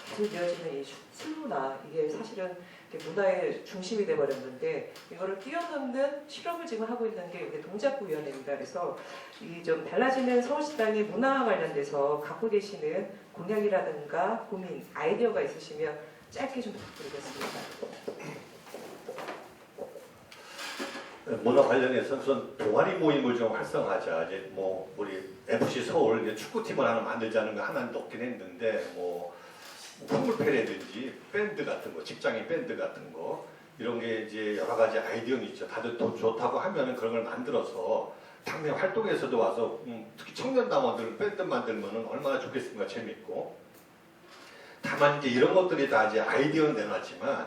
계속 이어지는 이 술문화, 이게 사실은 문화의 중심이 돼버렸는데 이거를 뛰어넘는 실험을 지금 하고 있는 게 우리 동작구위원회입니다. 그래서 이 좀 달라지는 서울시당의 문화와 관련돼서 갖고 계시는 공약이라든가 고민, 아이디어가 있으시면 짧게 좀 부탁드리겠습니다. 문화 관련해서 우선 동아리 모임을 좀 활성화하자. 이제 뭐 우리 FC 서울 이제 축구팀을 하나 만들자는 거 하나 넣긴 했는데 뭐 풍물패라든지 밴드 같은 거, 직장인 밴드 같은 거 이런 게 이제 여러 가지 아이디어는 있죠. 다들 또 좋다고 하면은 그런 걸 만들어서 당내 활동에서도 와서 특히 청년 당원들 밴드 만들면은 얼마나 좋겠습니까? 재밌고. 다만 이제 이런 것들이 다 이제 아이디어는 내놨지만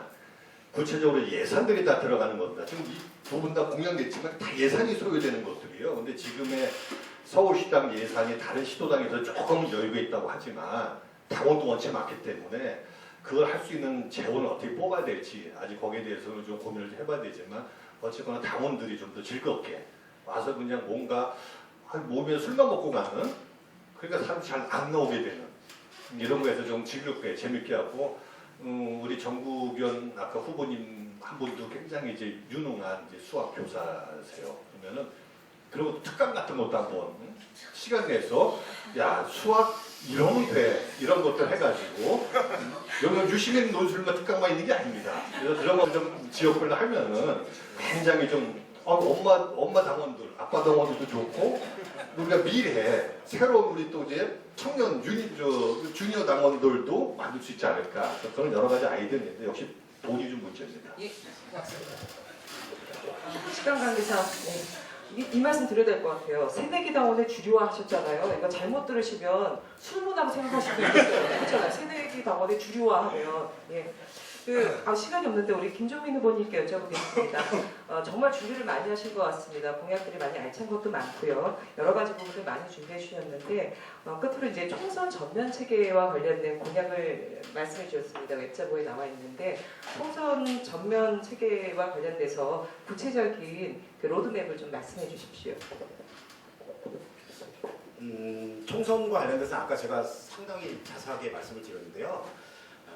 구체적으로 예산들이 다 들어가는 겁니다. 지금 이 두 분 다 공약냈지만 다 예산이 소요되는 것들이에요. 근데 지금의 서울시당 예산이 다른 시도당에서 조금 여유가 있다고 하지만 당원도 원체 많기 때문에 그걸 할 수 있는 재원을 어떻게 뽑아야 될지 아직 거기에 대해서는 좀 고민을 해봐야 되지만 어쨌거나 당원들이 좀 더 즐겁게 와서 그냥 뭔가 모임에 술만 먹고 가는, 그러니까 사람이 잘 안 나오게 되는 이런 거에서 좀 즐겁게 재밌게 하고, 우리 정국연 아까 후보님 한 분도 굉장히 이제 유능한 이제 수학 교사세요. 그러면은 그리고 특강 같은 것도 한번 시간 내서 야 수학 이러면 돼 이런 것들 해가지고 여기 유시민 논술만 특강만 있는 게 아닙니다. 그래서 그런 좀 지역별로 하면은 굉장히 좀 엄마 당원들, 아빠 당원들도 좋고 우리가 미래에 새로운 우리 또 이제 청년 주니어 당원들도 만들 수 있지 않을까. 그런 여러 가지 아이디어는 있는데 역시 돈이 좀 문제입니다. 예, 시간 관계상 이 말씀 드려야 될 것 같아요. 새내기 당원을 주류화 하셨잖아요. 이거 잘못 들으시면 술문화로 생각하실 수 있어요. 그렇잖아요. 새내기 당원을 주류화하면 예. 시간이 없는데 우리 김종민 후보님께 여쭤보겠습니다. 정말 준비를 많이 하신 것 같습니다. 공약들이 많이 알찬 것도 많고요. 여러 가지 부분을 많이 준비해 주셨는데 끝으로 이제 총선 전면 체계와 관련된 공약을 말씀해 주셨습니다. 웹자보에 나와 있는데 총선 전면 체계와 관련돼서 구체적인 그 로드맵을 좀 말씀해 주십시오. 총선과 관련돼서 아까 제가 상당히 자세하게 말씀을 드렸는데요.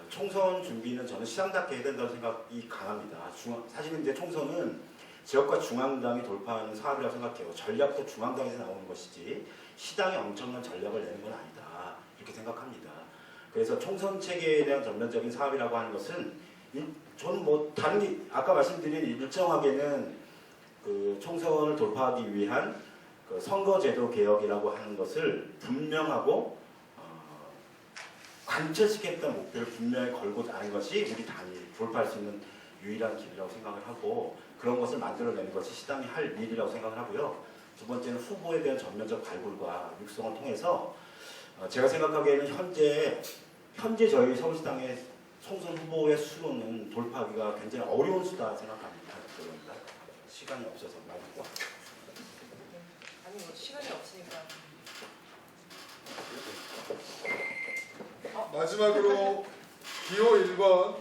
총선 준비는 저는 시당답게 해야 된다는 생각이 강합니다. 사실은 이제 총선은 지역과 중앙당이 돌파하는 사업이라고 생각해요. 전략도 중앙당에서 나오는 것이지 시당이 엄청난 전략을 내는 건 아니다. 이렇게 생각합니다. 그래서 총선 체계에 대한 전면적인 사업이라고 하는 것은 저는 뭐 다른 게 아까 말씀드린 일정하게는 그 총선을 돌파하기 위한 그 선거제도 개혁이라고 하는 것을 분명하고 관철시켰던 목표를 분명히 걸고 가는 것이 우리 당이 돌파할 수 있는 유일한 길이라고 생각을 하고 그런 것을 만들어내는 것이 시당이 할 일이라고 생각을 하고요. 두 번째는 후보에 대한 전면적 발굴과 육성을 통해서 제가 생각하기에는 현재 저희 서울시당의 총선 후보의 수로는 돌파하기가 굉장히 어려운 수다 생각합니다. 그러니까 시간이 없어서 말고. 아니 뭐 시간이 없으니까. 마지막으로 기호 1번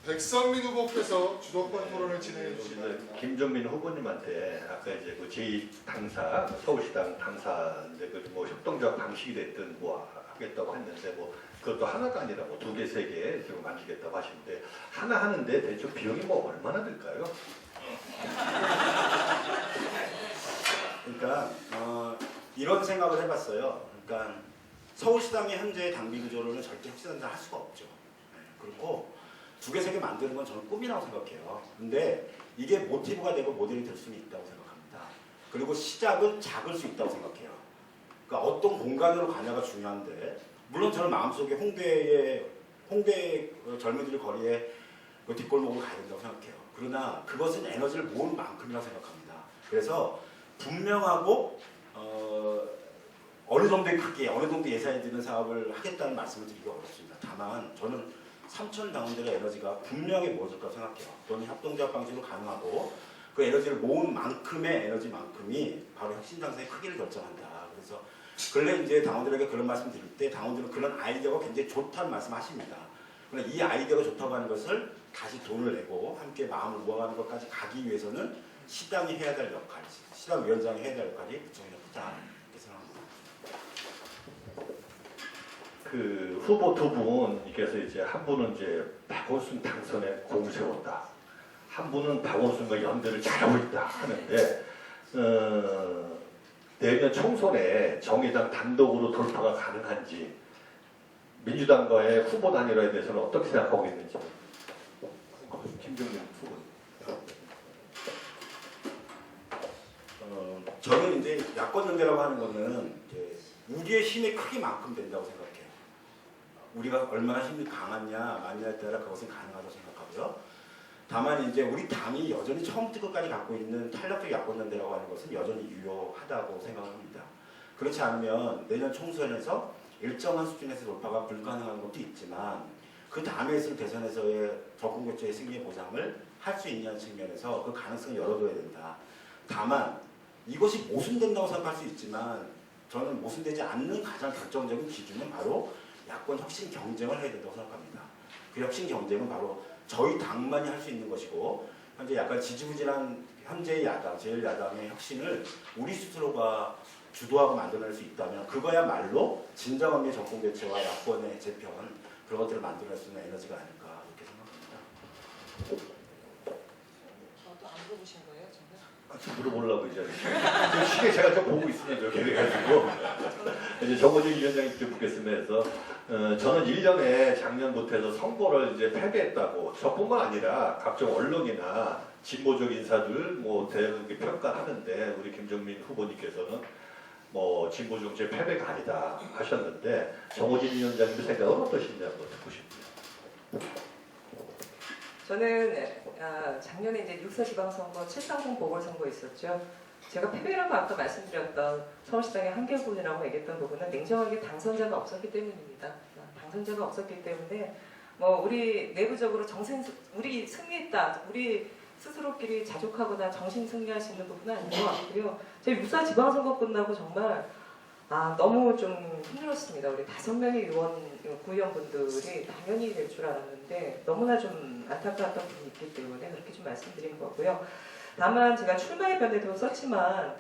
백선민 후보께서 주도권 토론을 진행해 주시면 김종민 후보님한테 아까 이제 그 제2당사 서울시당 당사 이제 그 뭐 협동조합 방식이 됐든 뭐 하겠다고 했는데 뭐 그것도 하나가 아니라 뭐 2개, 3개 지금 만들겠다고 하시는데 하나 하는데 대충 비용이 뭐 얼마나 들까요? 그러니까 이런 생각을 해봤어요. 그러니까 서울시당의 현재 당비 구조로는 절대 혁신한다 할 수가 없죠. 그렇고 두 개, 세 개 만드는 건 저는 꿈이라고 생각해요. 근데 이게 모티브가 되고 모델이 될 수는 있다고 생각합니다. 그리고 시작은 작을 수 있다고 생각해요. 그러니까 어떤 공간으로 가냐가 중요한데, 물론 저는 마음속에 홍대 젊은이들 거리에 그 뒷골목으로 가야 된다고 생각해요. 그러나 그것은 에너지를 모은 만큼이라고 생각합니다. 그래서 분명하고 어느 정도의 크기, 어느 정도 예산이 드는 사업을 하겠다는 말씀을 드리기 어렵습니다. 다만 저는 3천 당원들의 에너지가 분명히 모여질 거라고 생각해요. 또는 협동조합 방식으로 가능하고 그 에너지를 모은 만큼의 에너지만큼이 바로 혁신당선의 크기를 결정한다. 그래서 근래 이제 당원들에게 그런 말씀 드릴 때 당원들은 그런 아이디어가 굉장히 좋다는 말씀하십니다. 그러나 이 아이디어가 좋다고 하는 것을 다시 돈을 내고 함께 마음을 모아가는 것까지 가기 위해서는 시당이 해야 될 역할, 시당 위원장이 해야 될 역할이 무척이나 크다 이렇게 생각합니다. 그 후보 두 분께서 이제 한 분은 이제 박원순 당선에 공을 세웠다. 한 분은 박원순과 연대를 잘하고 있다 하는데 내년 총선에 정의당 단독으로 돌파가 가능한지 민주당과의 후보 단일화에 대해서는 어떻게 생각하고 있는지 김종민 후보. 저는 이제 야권 연대라고 하는 거는 이제 우리의 힘의 크기만큼 된다고 생각해요. 우리가 얼마나 힘이 강하냐 아니냐에 따라 그것은 가능하다고 생각하고요. 다만 이제 우리 당이 여전히 처음부터 끝까지 갖고 있는 탄력적 야권 연대라고 하는 것은 여전히 유효하다고 생각을 합니다. 그렇지 않으면 내년 총선에서 일정한 수준에서 돌파가 불가능한 것도 있지만 그 다음에 있을 대선에서의 정권교체의 승리의 보장을 할 수 있냐는 측면에서 그 가능성을 열어둬야 된다. 다만 이것이 모순된다고 생각할 수 있지만 저는 모순되지 않는 가장 결정적인 기준은 바로 야권 혁신 경쟁을 해야 된다고 생각합니다. 그 혁신 경쟁은 바로 저희 당만이 할 수 있는 것이고 현재 약간 지지부진한 현재의 야당, 제1야당의 혁신을 우리 스스로가 주도하고 만들어낼 수 있다면 그거야말로 진정한 정권 교체와 야권의 재편 그런 것들을 만들어낼 수 있는 에너지가 아닐까 이렇게 생각합니다. 저도 안 물어보신 거예요, 저는? 물어보려고 이제 시계 제가 좀 보고 있으면 이렇게 돼가지고 이제 정호진 위원장님께 묻겠습니다 해서 저는 1년에 작년부터 해서 선거를 이제 패배했다고 저뿐만 아니라 각종 언론이나 진보적 인사들 뭐 대응이 평가하는데 우리 김종민 후보님께서는 뭐 진보 정치의 패배가 아니다 하셨는데 정호진 위원장님 생각은 어떠시냐고 듣고 싶네요. 저는 작년에 이제 6사 지방선거 730 보궐선거 있었죠. 제가 패배라고 아까 말씀드렸던 서울시당의 한계군이라고 얘기했던 부분은 냉정하게 당선자가 없었기 때문입니다. 당선자가 없었기 때문에 뭐 우리 내부적으로 우리 승리했다, 우리 스스로끼리 자족하거나 정신 승리하시는 부분은 아닌 것 같고요. 저희 6사 지방선거 끝나고 정말 너무 좀 힘들었습니다. 우리 5명의 구의원분들이 당연히 될 줄 알았는데 너무나 좀 안타까웠던 부분이 있기 때문에 그렇게 좀 말씀드린 거고요. 다만 제가 출마의 변에도 썼지만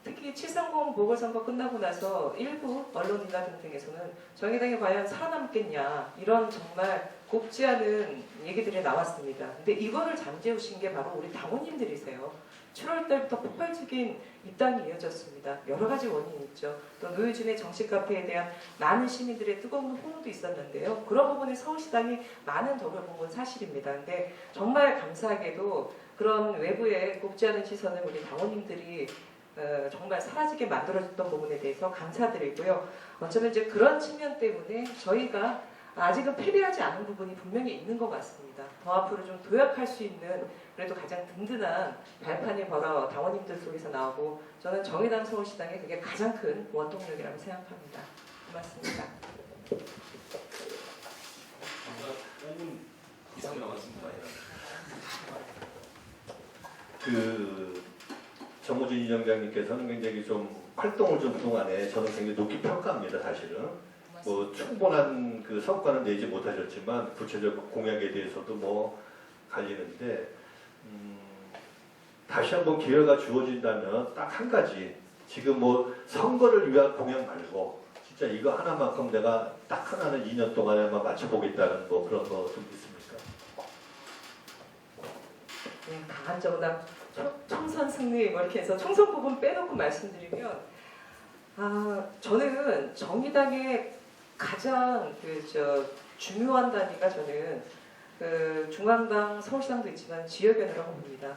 특히 730 보궐선거 끝나고 나서 일부 언론이나 등등에서는 정의당이 과연 살아남겠냐 이런 정말 곱지 않은 얘기들이 나왔습니다. 근데 이거를 잠재우신 게 바로 우리 당원님들이세요. 7월 달부터 폭발적인 입당이 이어졌습니다. 여러 가지 원인이 있죠. 또 노유진의 정치 카페에 대한 많은 시민들의 뜨거운 호응도 있었는데요. 그런 부분에 서울시당이 많은 덕을 본 건 사실입니다. 근데 정말 감사하게도 그런 외부의 곱지 않은 시선을 우리 당원님들이 정말 사라지게 만들어줬던 부분에 대해서 감사드리고요. 어쩌면 이제 그런 측면 때문에 저희가 아직은 패배하지 않은 부분이 분명히 있는 것 같습니다. 더 앞으로 좀 도약할 수 있는 그래도 가장 든든한 발판이 바로 당원님들 속에서 나오고 저는 정의당 서울시당의 그게 가장 큰 원동력이라고 생각합니다. 고맙습니다. 5분 이상 남았습니다. 정호진 위원장님께서는 굉장히 좀 활동을 좀 그동안에 저는 굉장히 높게 평가합니다. 사실은 뭐 충분한 그 성과는 내지 못하셨지만 구체적 공약에 대해서도 뭐 갈리는데 다시 한번 기회가 주어진다면 딱 한 가지 지금 뭐 선거를 위한 공약 말고 진짜 이거 하나만큼 내가 딱 하나는 2년 동안에만 맞춰보겠다는 뭐 그런 거 좀 있습니까? 강한정당 총선 승리 뭐 이렇게 해서 총선 부분 빼놓고 말씀드리면 저는 정의당의 가장 중요한 단위가 저는 그 중앙당, 서울시당도 있지만 지역위원회라고 봅니다.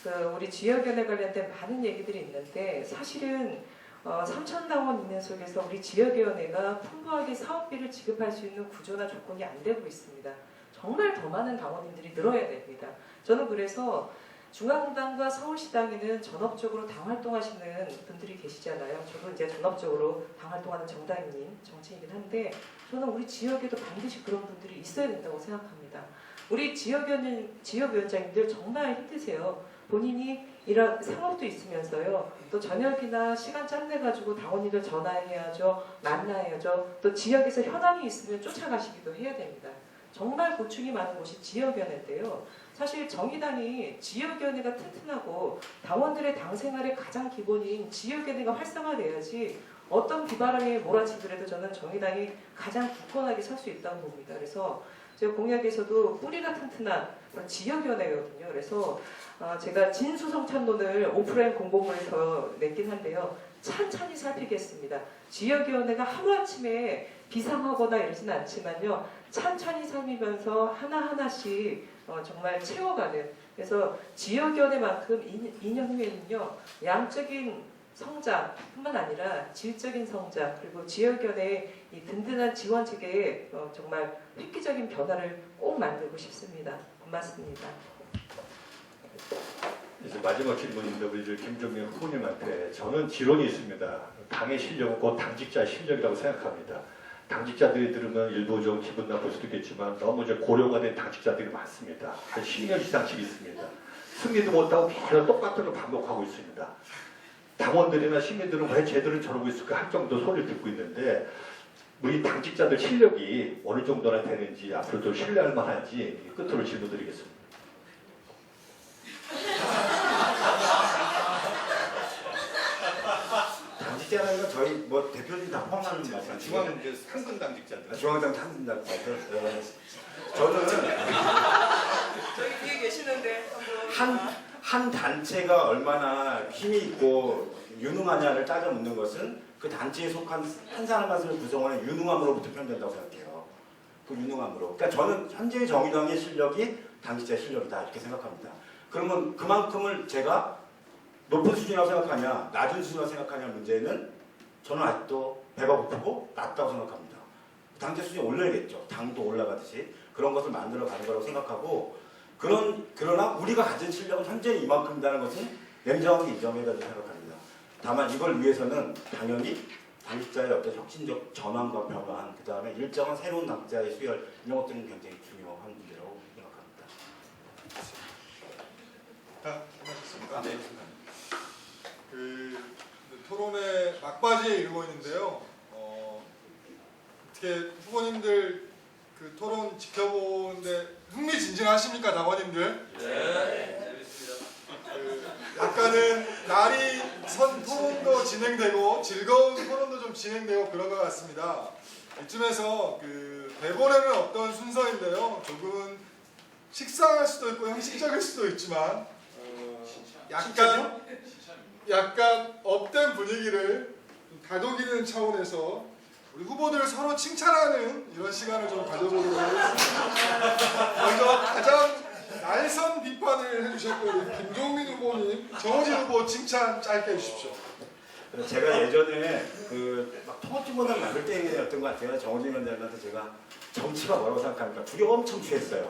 그 우리 지역위원회 관련된 많은 얘기들이 있는데 사실은 삼천당원 있는 속에서 우리 지역위원회가 풍부하게 사업비를 지급할 수 있는 구조나 조건이 안 되고 있습니다. 정말 더 많은 당원님들이 늘어야 됩니다. 저는 그래서 중앙당과 서울시당에는 전업적으로 당 활동하시는 분들이 계시잖아요. 저도 이제 전업적으로 당 활동하는 정당인 정치이긴 한데 저는 우리 지역에도 반드시 그런 분들이 있어야 된다고 생각합니다. 우리 지역위원장님들 정말 힘드세요. 본인이 이런 상업도 있으면서요. 또 저녁이나 시간 짬내가지고 당원님들 전화해야죠. 만나야죠. 또 지역에서 현황이 있으면 쫓아가시기도 해야 됩니다. 정말 고충이 많은 곳이 지역위원회인데요. 사실 정의당이 지역위원회가 튼튼하고 당원들의 당 생활의 가장 기본인 지역위원회가 활성화돼야지 어떤 비바람에 몰아치더라도 저는 정의당이 가장 굳건하게 설 수 있다고 봅니다. 그래서 제가 공약에서도 뿌리가 튼튼한 그런 지역위원회거든요. 그래서 제가 진수성찬론을 오프라인 공보문에서 냈긴 한데요. 찬찬히 살피겠습니다. 지역위원회가 하루아침에 비상하거나 이러진 않지만요. 찬찬히 살면서 하나하나씩 정말 채워가는, 그래서 지역위원회만큼 2년 후에는요. 양적인 성장뿐만 아니라 질적인 성장, 그리고 지역위원회의 이 든든한 지원 체계에 정말 획기적인 변화를 꼭 만들고 싶습니다. 고맙습니다. 이제 마지막 질문인데 우리 김종민 후보님한테 저는 지론이 있습니다. 당의 실력은 곧 당직자의 실력이라고 생각합니다. 당직자들이 들으면 일부 좀 기분 나쁠 수도 있겠지만 너무 이제 고령화 된 당직자들이 많습니다. 한 10년 이상씩 있습니다. 승리도 못하고 계속 똑같은 걸 반복하고 있습니다. 당원들이나 시민들은 왜 쟤들은 저러고 있을까 할 정도 소리를 듣고 있는데 우리 당직자들 실력이 어느 정도나 되는지 앞으로도 신뢰할 만한지 끝으로 질문드리겠습니다. 당직자라는 건 저희 뭐 대표님 다 포함하는 말씀이죠. 중앙 이제 상근 당직자들. 중앙당 당직자들. 저는 저기 뒤에 계시는데 한 단체가 얼마나 힘이 있고 유능하냐를 따져 묻는 것은 그 단체에 속한 한 사람만을 구성하는 유능함으로부터 표현된다고 생각해요. 그 유능함으로. 그러니까 저는 현재 정의당의 실력이 당직자의 실력이다 이렇게 생각합니다. 그러면 그만큼을 제가 높은 수준이라고 생각하냐, 낮은 수준이라고 생각하냐 문제는 저는 아직도 배가 고프고 낮다고 생각합니다. 당제 수준이 올라야겠죠. 당도 올라가듯이 그런 것을 만들어 가는 거라고 생각하고 그러나 우리가 가진 실력은 현재 이만큼이라는 것은 냉정하게 인정해야 된다고 생각합니다. 다만 이걸 위해서는 당연히 당직자의 어떤 혁신적 전환과 변환, 그 다음에 일정한 새로운 당직자의 수혈 이런 것들은 굉장히 중요한 문제라고 생각합니다. 자, 고맙습니다. 네. 그 토론의 막바지에 이르고 있는데요. 어떻게 후보님들 그 토론 지켜보는데 흥미진진하십니까, 당원님들? 네. 재밌습니다. 약간은 날이 선 토론도 진행되고 즐거운 토론도 좀 진행되고 그런 것 같습니다. 이쯤에서 그 대본에는 어떤 순서인데요. 조금은 식상할 수도 있고 형식적일 수도 있지만 약간 업된 분위기를 다독이는 차원에서 우리 후보들을 서로 칭찬하는 이런 시간을 좀 가져보도록 하겠습니다. 먼저 가장 날선 비판을 해주셨던 김종민 후보님, 정호진 후보 칭찬 짧게 해주십시오. 제가 예전에 그막 통합진보당 만들 때였던 것 같아요. 정호진 위원장한테 제가 정치가 뭐라고 생각합니까? 둘이 엄청 취했어요.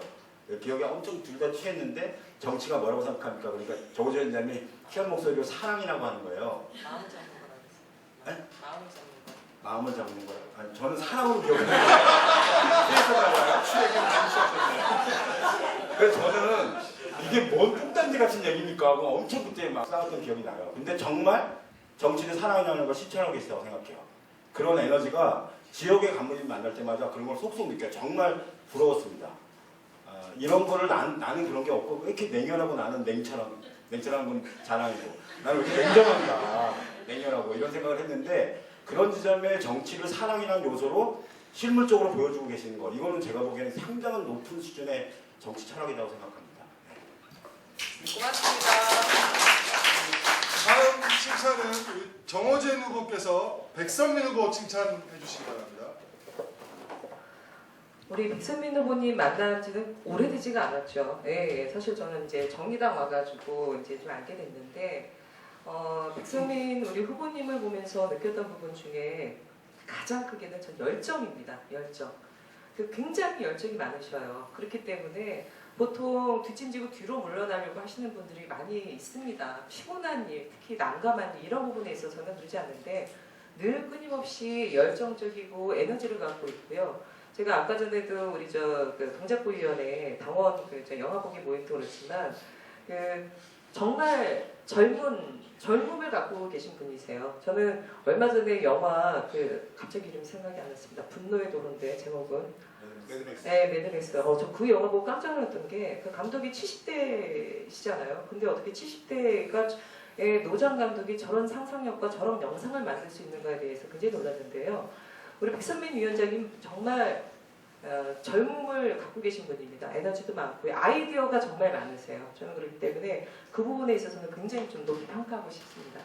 기억에 엄청 둘 다 취했는데 정치가 뭐라고 생각합니까? 그러니까 정호진 위원장이 희한 목소리로 사랑이라고 하는 거예요. 마음 잡는 거라고 했어요. 네? 마음을 잡는 거. 마음을 잡는 거예요. 아니, 저는 사랑으로 기억해요. 취했었나봐요. 그래서 저는 이게 뭔 뚱딴지 같은 얘기입니까 하고 엄청 그때 막 싸웠던 기억이 나요. 근데 정말 정치는 사랑이라는 걸 실천하고 계시다고 생각해요. 그런 에너지가 지역의 간부님 만날 때마다 그런 걸 속속 느껴요. 정말 부러웠습니다. 이런 거를 나는 그런 게 없고 왜 이렇게 냉혈하고 나는 냉철한 건 자랑이고 나는 왜 이렇게 냉정한가 냉혈하고 이런 생각을 했는데 그런 지점에 정치를 사랑이라는 요소로 실물적으로 보여주고 계시는 것 이거는 제가 보기에는 상당한 높은 수준의 정치 철학이라고 생각합니다. 고맙습니다. 다음 칭찬은 우리 정호진 후보께서 백선민 후보 칭찬해 주시기 바랍니다. 우리 백선민 후보님 만난 지는 오래되지가 않았죠. 예, 사실 저는 이제 정의당 와가지고 이제 좀 알게 됐는데, 백선민 우리 후보님을 보면서 느꼈던 부분 중에 가장 크게는 전 열정입니다. 열정. 굉장히 열정이 많으셔요. 그렇기 때문에 보통 뒷짐지고 뒤로 물러나려고 하시는 분들이 많이 있습니다. 피곤한 일, 특히 난감한 일, 이런 부분에 있어서는 그러지 않는데 늘 끊임없이 열정적이고 에너지를 갖고 있고요. 제가 아까 전에도 우리 동작구위원회 당원 영화보기 모임도 그렇지만 정말 젊음을 갖고 계신 분이세요. 저는 얼마 전에 영화 갑자기 이름이 생각이 안 났습니다. 분노의 도로인데 제목은 네, 매드맥스. 저 그 영화 보고 깜짝 놀랐던 게 그 감독이 70대시잖아요. 근데 어떻게 70대가 노장 감독이 저런 상상력과 저런 영상을 만들 수 있는 거에 대해서 굉장히 놀랐는데요. 우리 백선민 위원장님 정말 젊음을 갖고 계신 분입니다. 에너지도 많고 아이디어가 정말 많으세요. 저는 그렇기 때문에 그 부분에 있어서는 굉장히 좀 높이 평가하고 싶습니다.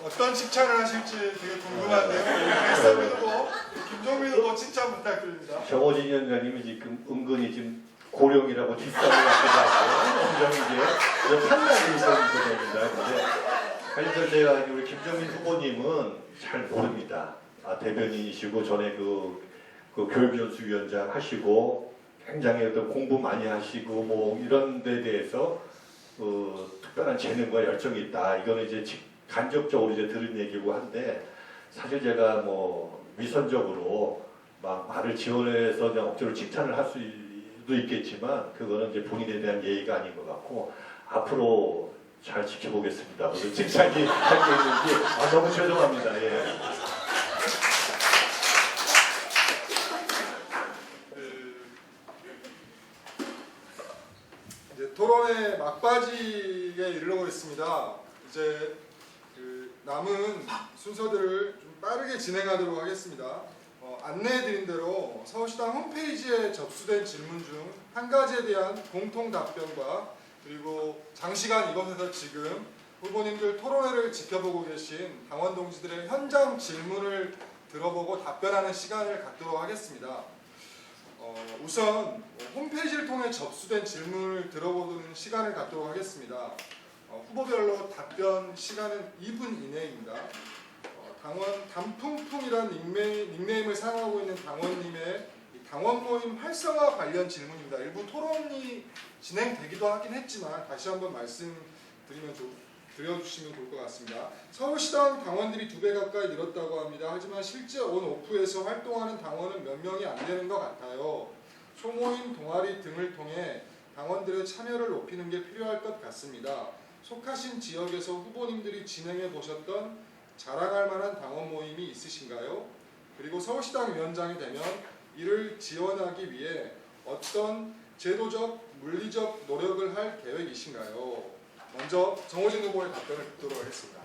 어떤 칭찬을 하실지 되게 궁금한데요. 백선민 후보, 김종민 후보 칭찬 부탁드립니다. 정호진 위원장님이 지금 은근히 지금 고령이라고 뒷담을 갖기도 하고 엄청 이제 판단이 있었던 겁니다. 근데 사실 제가 우리 김종민 후보님은 잘 모릅니다. 대변인이시고 전에 그 교육연수위원장 하시고 굉장히 어떤 공부 많이 하시고 뭐 이런 데 대해서 특별한 재능과 열정이 있다. 이거는 이제 간접적으로 이제 들은 얘기고 한데 사실 제가 뭐 위선적으로 막 말을 지원해서 그냥 억지로 칭찬을 할 수도 있겠지만 그거는 이제 본인에 대한 예의가 아닌 것 같고 앞으로 잘 지켜보겠습니다. 무슨 칭찬이 할 게 있는지 너무 죄송합니다. 예. 이제 토론의 막바지에 이르고 있습니다. 이제 남은 순서들을 좀 빠르게 진행하도록 하겠습니다. 안내해드린 대로 서울시당 홈페이지에 접수된 질문 중 한 가지에 대한 공통 답변과 그리고 장시간 이곳에서 지금 후보님들 토론회를 지켜보고 계신 당원 동지들의 현장 질문을 들어보고 답변하는 시간을 갖도록 하겠습니다. 우선 홈페이지를 통해 접수된 질문을 들어보는 시간을 갖도록 하겠습니다. 후보별로 답변 시간은 2분 이내입니다. 당원 단풍풍이라는 닉네임을 사용하고 있는 당원님의 당원 모임 활성화 관련 질문입니다. 일부 토론이 진행되기도 하긴 했지만 다시 한번 드려주시면 좋을 것 같습니다. 서울시당 당원들이 2배 가까이 늘었다고 합니다. 하지만 실제 온 오프에서 활동하는 당원은 몇 명이 안 되는 것 같아요. 소모임, 동아리 등을 통해 당원들의 참여를 높이는 게 필요할 것 같습니다. 속하신 지역에서 후보님들이 진행해 보셨던 자랑할 만한 당원 모임이 있으신가요? 그리고 서울시당 위원장이 되면 이를 지원하기 위해 어떤 제도적, 물리적 노력을 할 계획이신가요? 먼저 정호진 후보의 답변을 듣도록 하겠습니다.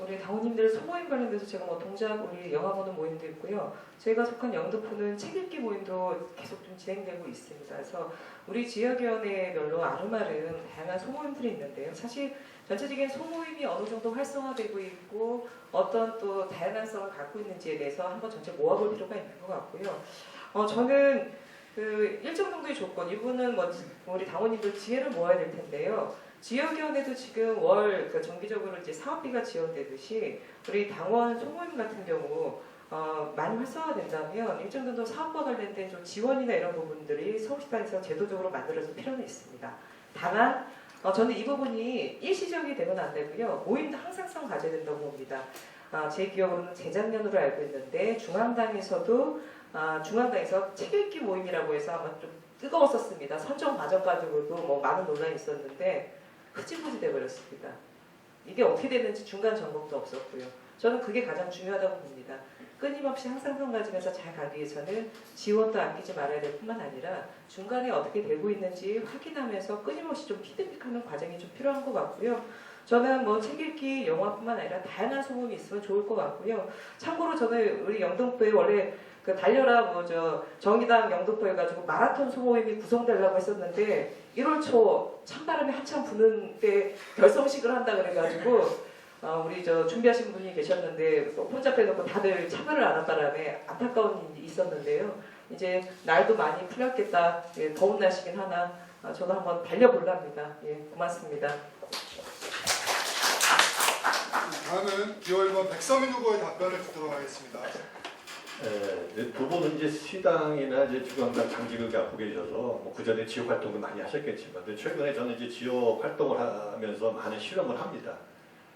우리 당원님들 소모임 관련돼서 제가 동작 우리 영화 보는 모임도 있고요. 저희가 속한 영등포는 책 읽기 모임도 계속 좀 진행되고 있습니다. 그래서 우리 지역위원회별로 아름아름 다양한 소모임들이 있는데요. 사실 전체적인 소모임이 어느 정도 활성화되고 있고 어떤 또 다양성을 갖고 있는지에 대해서 한번 전체 모아볼 필요가 있는 것 같고요. 저는 일정 정도의 조건, 이분은 우리 당원님들 지혜를 모아야 될 텐데요. 지역위원회도 지금 월 정기적으로 이제 사업비가 지원되듯이 우리 당원 소모임 같은 경우 많이 활성화된다면 일정 정도 사업과 관련된 좀 지원이나 이런 부분들이 서울시당에서 제도적으로 만들어질 필요는 있습니다. 다만 저는 이 부분이 일시적이 되면 안 되고요. 모임도 항상성 가져야 된다고 봅니다. 제 기억으로는 재작년으로 알고 있는데 중앙당에서 책 읽기 모임이라고 해서 아마 좀 뜨거웠었습니다. 선정 과정 가지고도 많은 논란이 있었는데 흐지부지 돼버렸습니다. 이게 어떻게 됐는지 중간 점검도 없었고요. 저는 그게 가장 중요하다고 봅니다. 끊임없이 항상성 가지면서 잘 가기 위해서는 지원도 아끼지 말아야 될 뿐만 아니라 중간에 어떻게 되고 있는지 확인하면서 끊임없이 좀 피드백하는 과정이 좀 필요한 것 같고요. 저는 책 읽기, 영화뿐만 아니라 다양한 소모임이 있으면 좋을 것 같고요. 참고로 저는 우리 영등포에 원래 달려라 정의당 영등포 해가지고 마라톤 소모임이 구성되려고 했었는데 1월 초 찬바람이 한참 부는 때 결성식을 한다 그래가지고 우리 저 준비하신 분이 계셨는데 혼자 빼놓고 다들 참여를 안 한 바람에 안타까운 일이 있었는데요. 이제 날도 많이 풀렸겠다. 예, 더운 날씨긴 하나 저도 한번 달려볼랍니다. 예, 고맙습니다. 다음은 기호 1번 백서민 후보의 답변을 듣도록 하겠습니다. 두 분은 이제 시당이나 이제 중앙당 당직을 갖고 계셔서 그 전에 지역 활동을 많이 하셨겠지만, 근데 최근에 저는 이제 지역 활동을 하면서 많은 실험을 합니다.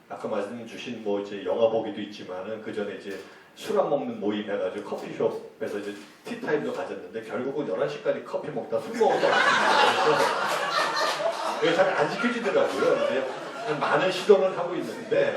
아까 말씀 주신 뭐 이제 영화 보기도 있지만은 그 전에 이제 술 안 먹는 모임 해가지고 커피숍에서 이제 티타임도 가졌는데 결국은 11시까지 커피 먹다 술 먹어서 그게 잘 안 지켜지더라고요. 근데 많은 시도를 하고 있는데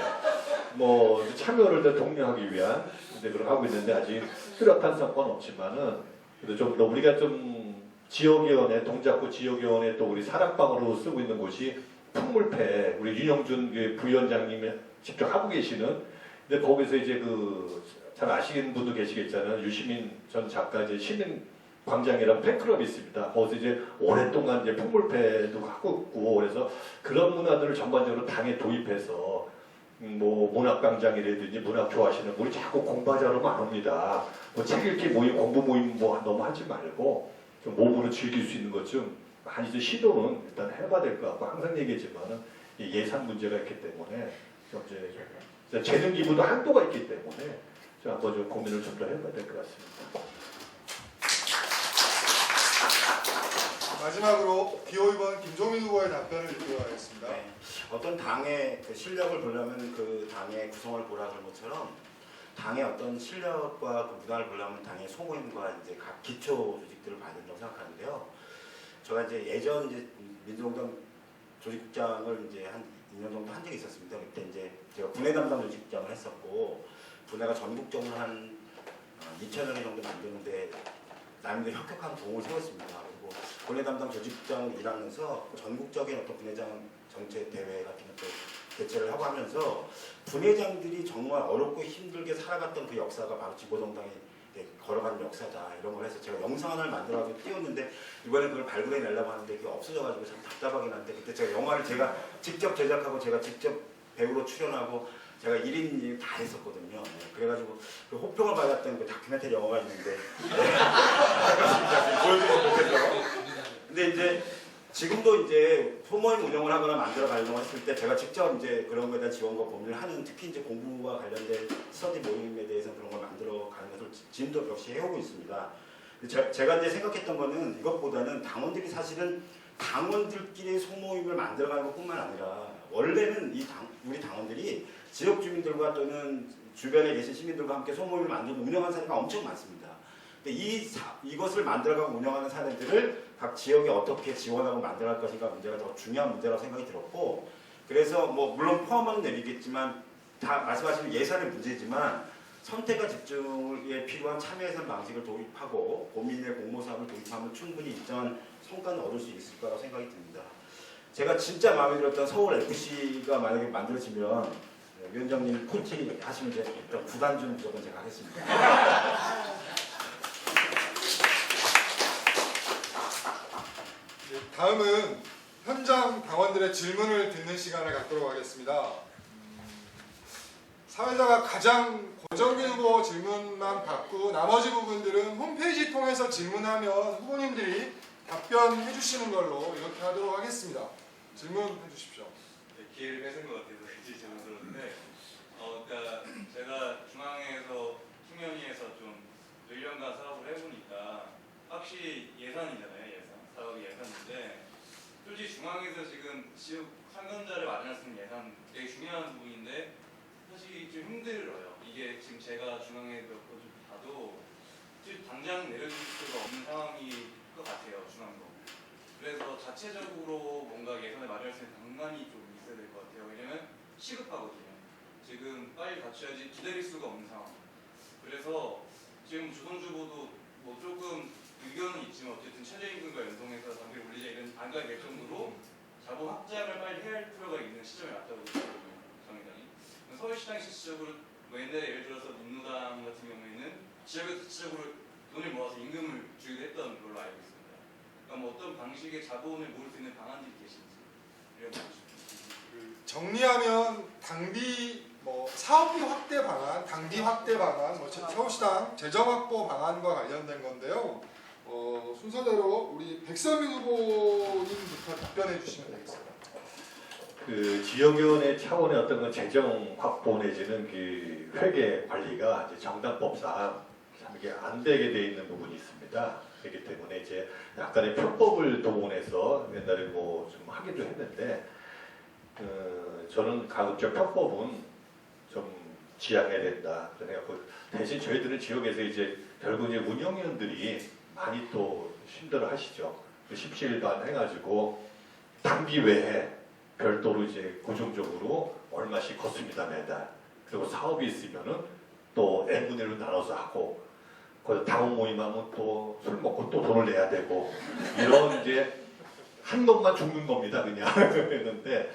뭐 참여를 독려하기 위한 이제 그걸 하고 있는데 아직 뚜렷한 성과는 없지만은 그래도 좀 더 우리가 좀 지역위원회 동작구 지역위원회 또 우리 사랑방으로 쓰고 있는 곳이 풍물패 우리 윤영준 부위원장님이 직접 하고 계시는 근데 거기서 이제 그 잘 아시는 분도 계시겠잖아요. 유시민 전 작가 이제 시민 광장이라는 팬클럽이 있습니다. 거기서 이제 오랫동안 이제 풍물패도 하고 있고 그래서 그런 문화들을 전반적으로 당에 도입해서 뭐 문학광장이라든지 문학 좋아하시는 분이 자꾸 공부하자고 하면 안 옵니다. 뭐 책 읽기 모임, 공부 모임 뭐 너무 하지 말고 좀 몸으로 즐길 수 있는 것 좀 많이 좀 시도는 일단 해봐야 될 것 같고 항상 얘기했지만은 예산 문제가 있기 때문에 좀 이제 재능 기부도 한도가 있기 때문에 좀 한번 좀 고민을 좀 더 해봐야 될 것 같습니다. 마지막으로 기호 2번 김종민 후보의 답변을 듣도록 하겠습니다. 네. 어떤 당의 그 실력을 보려면 그 당의 구성을 보라 그런 것처럼 당의 어떤 실력과 그 문화를 보려면 당의 소모임과 이제 각 기초 조직들을 봐야 된다고 생각하는데요. 제가 이제 예전 이제 민주노동 조직국장을 이제 한 2년 정도 한 적이 있었습니다. 그때 이제 제가 분해 담당 조직국장을 했었고 분해가 전국적으로 한 2,000여 개 정도 만드는데 나름대로 혁혁한 공을 세웠습니다. 그리고 분해 담당 조직국장 일하면서 전국적인 어떤 분해장 정책 대회 같은 것도 개최를 하고 하면서 분회장들이 정말 어렵고 힘들게 살아갔던 그 역사가 바로 진보정당이 걸어가는 역사다 이런 걸 해서 제가 영상 하나를 만들어가지고 띄웠는데 이번에 그걸 발굴해내려고 하는데 그게 없어져가지고 참 답답하긴 한데 그때 제가 영화를 제가 직접 제작하고 제가 직접 배우로 출연하고 제가 1인 다 했었거든요. 네, 그래가지고 그 호평을 받았던 그 다큐멘터리 영화가 있는데 보여주지 못해서 근데 이제 지금도 이제 소모임 운영을 하거나 만들어 가려고 했을 때 제가 직접 이제 그런 거에 대한 지원과 고민을 하는 특히 이제 공부와 관련된 스터디 모임에 대해서 그런 걸 만들어 가는 것을 지금도 역시 해오고 있습니다. 제가 이제 생각했던 거는 이것보다는 당원들이 사실은 당원들끼리 소모임을 만들어가는 것뿐만 아니라 원래는 우리 당원들이 지역 주민들과 또는 주변에 계신 시민들과 함께 소모임을 만들고 운영하는 사례가 엄청 많습니다. 근데 이것을 만들어가고 운영하는 사례들을 각 지역에 어떻게 지원하고 만들어갈 것인가 문제가 더 중요한 문제라고 생각이 들었고 그래서 뭐 물론 포함하는 내리겠지만 다 말씀하신 예산의 문제지만 선택과 집중에 필요한 참여 예산 방식을 도입하고 고민의 공모사업을 도입하면 충분히 일정한 성과는 얻을 수 있을 거라고 생각이 듭니다. 제가 진짜 마음에 들었던 서울 FC가 만약에 만들어지면 위원장님 코치 하시면 이제 일단 구단주는 무조건 제가 하겠습니다. 다음은 현장 당원들의 질문을 듣는 시간을 갖도록 하겠습니다. 사회자가 가장 고정된 후보 질문만 받고 나머지 부분들은 홈페이지 통해서 질문하면 후보님들이 답변해 주시는 걸로 이렇게 하도록 하겠습니다. 질문해 주십시오. 네, 기회를 뺏은 것 같아서 이제 질문 들었는데 그러니까 제가 중앙에서 충현위에서 좀 1년간 사업을 해보니까 확실히 예산이잖아요. 사업이 예산인데 솔직히 중앙에서 지금 지역 상권자를 마련할 수 있는 예산 되게 중요한 부분인데 사실 좀 힘들어요. 이게 지금 제가 중앙에 몇 번 좀 봐도 지금 당장 내려줄 수가 없는 상황일 것 같아요. 중앙도. 그래서 자체적으로 뭔가 예산을 마련할 수 있는 방안이 좀 있어야 될 것 같아요. 왜냐면 시급하거든요. 지금 빨리 갖춰야지 기다릴 수가 없는 상황. 그래서 지금 주동주보도 뭐 조금 의견은 있지만 어쨌든 최저임금과 연동해서 단계를 올리자 이런 안각이 될 정도로 자본 확장을 빨리 해야 할 필요가 있는 시점에 왔다고 보거든요. 정의당이. 서울시당이 실질적으로 뭐 옛날에 예를 들어서 민노당 같은 경우에는 지역에서 실질적으로 돈을 모아서 임금을 주기도 했던 걸로 알고 있습니다. 그러니까 뭐 어떤 방식의 자본을 모을 수 있는 방안들이 계신지 이런 거 싶습니다. 정리하면 당비 사업비 확대 방안, 당비 확대 방안, 서울시당 재정 확보 방안과 관련된 건데요. 순서대로 우리 백서민 후보님부터 답변해 주시면 되겠습니다. 그 지역위원회 차원의 어떤 그 재정 확보 내지는 그 회계 관리가 이제 정당법상 참 이게 안 되게 돼 있는 부분이 있습니다. 그렇기 때문에 이제 약간의 편법을 동원해서 옛날에 뭐 좀 하기도 했는데 저는 가급적 편법은 좀 지양해야 된다. 그래갖고 대신 저희들은 지역에서 이제 결국 이제 운영위원들이 많이 또 힘들어하시죠. 십시일반 해가지고 당비 외에 별도로 이제 고정적으로 얼마씩 걷습니다 매달. 그리고 사업이 있으면은 또 n분의 1로 나눠서 하고, 그 당원 모임하면 또 술 먹고 또 돈을 내야 되고 이런 이제 한 놈만 죽는 겁니다 그냥. 그랬는데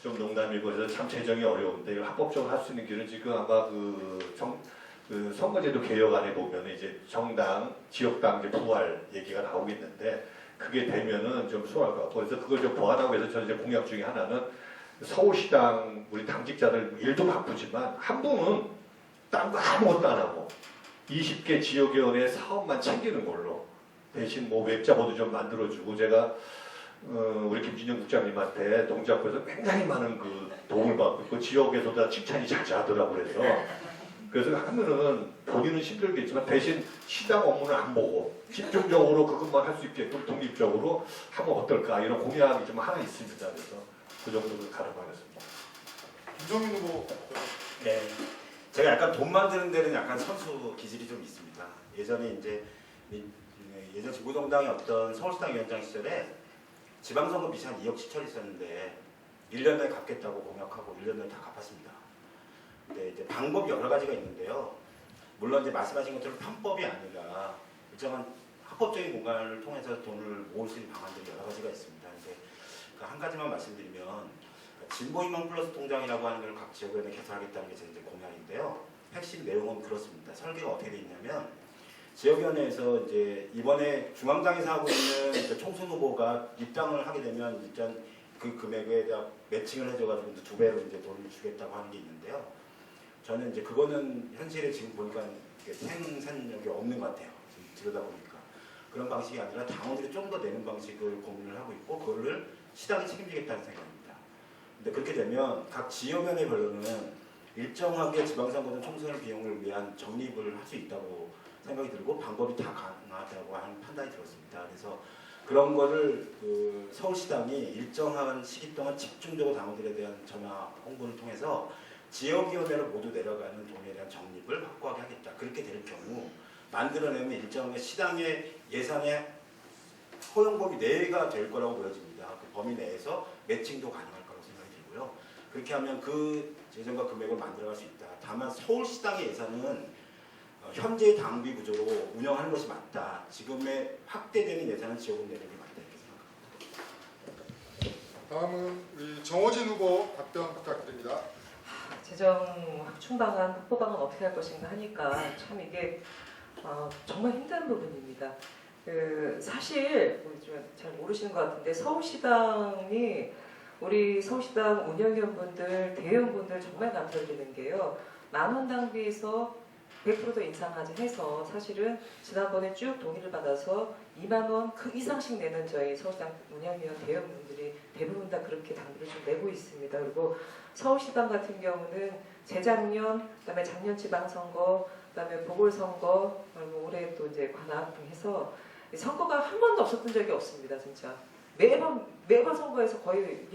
좀 농담이고 그래서 참 재정이 어려운데 이걸 합법적으로 할 수 있는 길은 지금 아마 그 선거제도 개혁안에 보면 이제 정당, 지역당 이제 부활 얘기가 나오고 있는데 그게 되면은 좀 수월할 것 같고 그래서 그걸 좀 보완하고 해서 저는 이제 공약 중에 하나는 서울시당 우리 당직자들 일도 바쁘지만 한 분은 딴 거 아무것도 안 하고 20개 지역위원회 사업만 챙기는 걸로 대신 뭐 웹자보도 좀 만들어주고 제가 우리 김진영 국장님한테 동작구에서 굉장히 많은 그 도움을 받고 있고 지역에서도 칭찬이 자자하더라고 그래서 하면은 본인은 힘들겠지만 대신 시당 업무는 안 보고 집중적으로 그것만 할 수 있게끔 독립적으로 하면 어떨까 이런 공약이 좀 하나 있습니다. 그래서 그 정도를 가름하겠습니다. 김종민 후보. 네. 제가 약간 돈 만드는 데는 약간 선수 기질이 좀 있습니다. 예전에 예전 진보정당의 어떤 서울시당 위원장 시절에 지방선거 빚이 한 2억 7천 있었는데 1년 내에 갚겠다고 공약하고 1년 내에 다 갚았습니다. 근데 이제 방법이 여러 가지가 있는데요. 물론 이제 말씀하신 것처럼 편법이 아니라 일정한 합법적인 공간을 통해서 돈을 모을 수 있는 방안들이 여러 가지가 있습니다. 근데 한 가지만 말씀드리면 진보희망 플러스 통장이라고 하는 걸 각 지역위원회 개설하겠다는 게 제 이제 공약인데요. 핵심 내용은 그렇습니다. 설계가 어떻게 되어 있냐면 지역위원회에서 이제 이번에 중앙당에서 하고 있는 이제 총선 후보가 입당을 하게 되면 일단 그 금액에 대한 매칭을 해줘가지고 2배로 이제 돈을 주겠다고 하는 게 있는데요. 저는 이제 그거는 현실에 지금 보니까 생산력이 없는 것 같아요. 지금 들여다보니까 그런 방식이 아니라 당원들이 좀 더 내는 방식을 고민을 하고 있고 그거를 시당이 책임지겠다는 생각입니다. 근데 그렇게 되면 각 지역위원회별로는 일정하게 지방선거든 총선 비용을 위한 적립을 할 수 있다고 생각이 들고 방법이 다 가능하다고 하는 판단이 들었습니다. 그래서 그런 거를 그 서울시당이 일정한 시기 동안 집중적으로 당원들에 대한 전화 홍보를 통해서 지역위원회로 모두 내려가는 돈에 대한 적립을 확고하게 하겠다. 그렇게 될 경우 만들어내면 일정의 시당의 예산의 허용범위 내가 될 거라고 보여집니다. 그 범위 내에서 매칭도 가능할 거라고 생각이 들고요. 그렇게 하면 그 재정과 금액을 만들어갈 수 있다. 다만 서울시당의 예산은 현재의 당비 구조로 운영하는 것이 맞다. 지금의 확대되는 예산은 지역은 내는 게 맞다. 이렇게 생각합니다. 다음은 우리 정호진 후보 답변 부탁드립니다. 재정 확충 방안, 확보 방안 어떻게 할 것인가 하니까 참 이게 정말 힘든 부분입니다. 사실 잘 모르시는 것 같은데 서울시당이 우리 서울시당 운영위원분들, 대의원분들 정말 감사드리는 게요. 만원 당비에서 100%도 인상하지 해서 사실은 지난번에 쭉 동의를 받아서 2만 원 그 이상씩 내는 저희 서울시당 운영위원 대의원분들이 대부분 다 그렇게 당비를 좀 내고 있습니다. 그리고 서울시당 같은 경우는 재작년, 그다음에 작년 지방선거, 그다음에 보궐선거, 그리고 올해 또 이제 관악 해서 선거가 한 번도 없었던 적이 없습니다. 진짜 매번 선거에서 거의